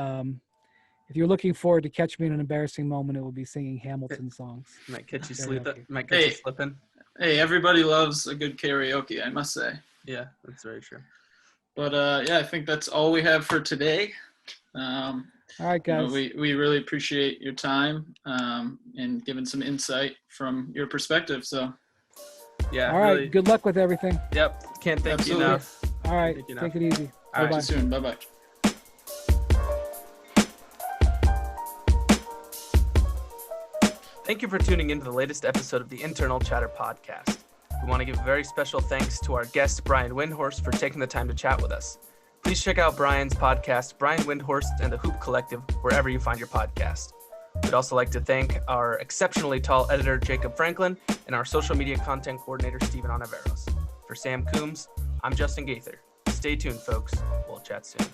if you're looking forward to catch me in an embarrassing moment, it would be singing Hamilton songs. Might catch you Karaoke. slipping. Hey, everybody loves a good karaoke, I must say. Yeah, that's very true. But yeah, I think that's all we have for today. All right, You know, guys. we really appreciate your time and giving some insight from your perspective. So, Yeah. All right. Really, Good luck with everything. Yep. Can't thank Absolutely. you enough. All right. Thank you, Take it easy. All right, Bye-bye. see you soon. Bye-bye. Thank you for tuning into the latest episode of the Internal Chatter podcast. We want to give a very special thanks to our guest, Brian Windhorst, for taking the time to chat with us. Please check out Brian's podcast, Brian Windhorst and the Hoop Collective, wherever you find your podcast. We'd also like to thank our exceptionally tall editor, Jacob Franklin, and our social media content coordinator, Steven Onaveros. For Sam Coombs, I'm Justin Gaither. Stay tuned, folks. We'll chat soon.